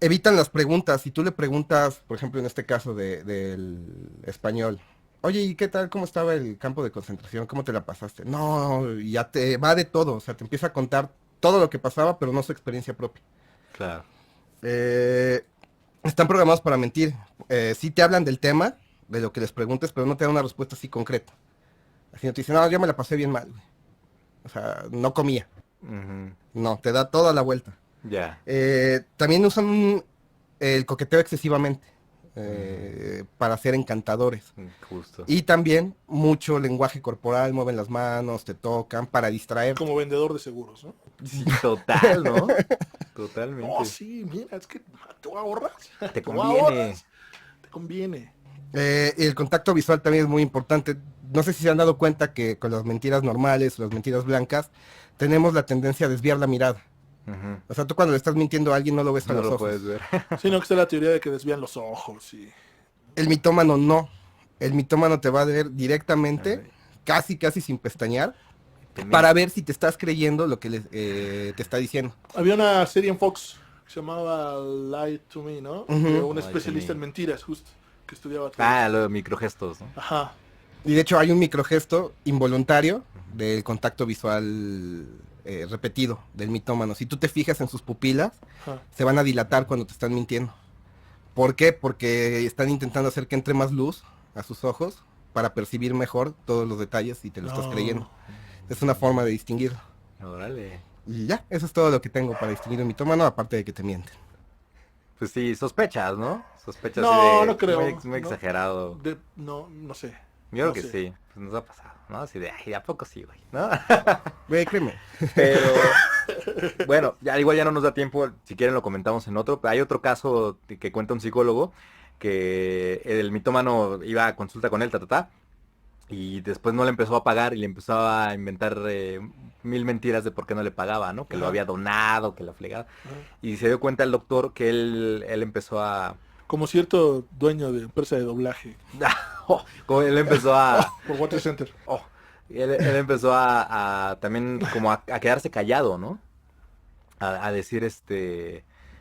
Evitan las preguntas. Si tú le preguntas, por ejemplo, en este caso del español, oye, ¿y qué tal? ¿Cómo estaba el campo de concentración? ¿Cómo te la pasaste? No, ya te va de todo. O sea, te empieza a contar todo lo que pasaba, pero no su experiencia propia. Claro. Están programados para mentir. Sí te hablan del tema, de lo que les preguntes, pero no te dan una respuesta así concreta. Así no te dicen, no, yo me la pasé bien mal, güey. O sea, no comía. No, te da toda la vuelta. Ya. También usan el coqueteo excesivamente para ser encantadores. Justo. Y también mucho lenguaje corporal, mueven las manos, te tocan para distraer. Como vendedor de seguros, ¿no? Sí, total, ¿no? Totalmente. No, sí, mira, es que tú ahorras. Te Tú conviene. ahorras, te conviene. Y el contacto visual también es muy importante. No sé si se han dado cuenta que con las mentiras normales o las mentiras blancas tenemos la tendencia a desviar la mirada. O sea, tú cuando le estás mintiendo a alguien no lo ves a No los lo ojos. puedes ver. Sino que está la teoría de que desvían los ojos y... El mitómano no. El mitómano te va a ver directamente, casi sin pestañear, para ver si te estás creyendo lo que te está diciendo. Había una serie en Fox que se llamaba Lie to Me, ¿no? De un Lie to especialista Me. en mentiras, justo, que estudiaba todo. Ah, los microgestos, ¿no? Ajá. Y de hecho hay un microgesto involuntario del contacto visual repetido del mitómano. Si tú te fijas en sus pupilas, Ajá. se van a dilatar cuando te están mintiendo. ¿Por qué? Porque están intentando hacer que entre más luz a sus ojos para percibir mejor todos los detalles y te lo estás No. creyendo. Es una forma de distinguirlo. Órale. Y ya, eso es todo lo que tengo para distinguir un mitómano, aparte de que te mienten. Pues sí, sospechas, ¿no? Sospechas No, así de... no creo. Muy No. exagerado. No sé. Yo creo no que sé. sí. Pues nos ha pasado, ¿no? Así de, ay, ¿a poco sí, güey? ¿No? Güey, créeme. Pero, bueno, ya igual ya no nos da tiempo, si quieren lo comentamos en otro, pero hay otro caso que cuenta un psicólogo, que el mitómano iba a consulta con él, y después no le empezó a pagar y le empezó a inventar 1000 mentiras de por qué no le pagaba, ¿no? Que lo Ajá. había donado, que la fregada. Ajá. Y se dio cuenta el doctor que él empezó a... Como cierto dueño de empresa de doblaje como él empezó a... por Water Center. Oh, él empezó a también como a quedarse callado, ¿no? A decir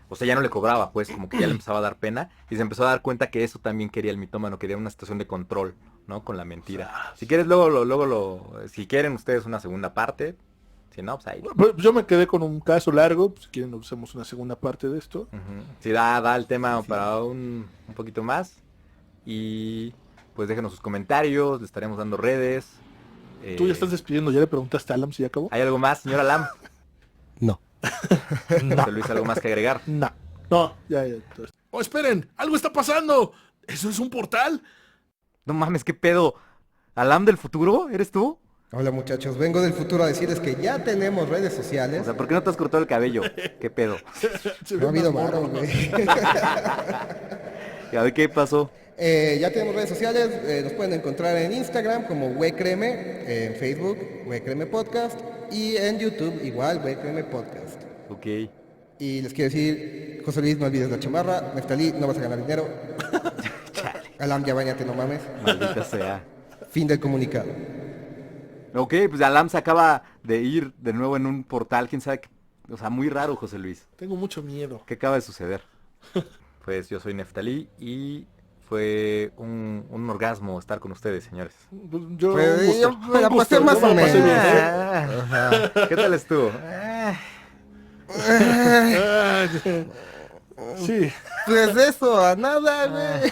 o sea, ya no le cobraba, pues, como que ya le empezaba a dar pena. Y se empezó a dar cuenta que eso también quería el mitómano, quería una situación de control, ¿no? Con la mentira. Si quieres, si quieren ustedes una segunda parte, si no, pues ahí. Pues yo me quedé con un caso largo, pues, si quieren usamos una segunda parte de esto. Ujú. Si da el tema para un poquito más. Y pues déjenos sus comentarios, le estaremos dando redes. Tú ya estás despidiendo, ya le preguntaste a Alam si ya acabó. ¿Hay algo más, señora Lam? No. José Luis, ¿algo más que agregar? No. No, ya. Oh, esperen, algo está pasando. ¿Eso es un portal? No mames, ¿qué pedo? ¿Alam del futuro? ¿Eres tú? Hola muchachos, vengo del futuro a decirles que ya tenemos redes O sociales. sea, ¿por qué no te has cortado el cabello? ¿Qué pedo? Se No ve ha habido más varo, morro. güey. A ver, ¿qué pasó? Ya tenemos redes sociales, nos pueden encontrar en Instagram como Wecreme, en Facebook, Wecreme Podcast, y en YouTube igual, Wecreme Podcast. Ok. Y les quiero decir, José Luis, no olvides la chamarra, Neftalí, no vas a ganar dinero. Alam, ya bañate, no mames. Maldita sea. Fin del comunicado. Ok, pues Alam se acaba de ir de nuevo en un portal, quién sabe qué. O sea, muy raro, José Luis. Tengo mucho miedo. ¿Qué acaba de suceder? Pues yo soy Neftalí y fue un orgasmo estar con ustedes, señores. Pues yo, Pues, un gusto, yo me la un gusto, pasé más yo me o la pasé menos. bien, ¿eh? Ah, ¿qué tal estuvo? Ah, sí. Pues eso, a nada, güey.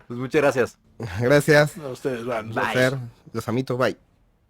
Pues muchas gracias. Gracias. No, ustedes van. Bye. Placer. Los amito, bye.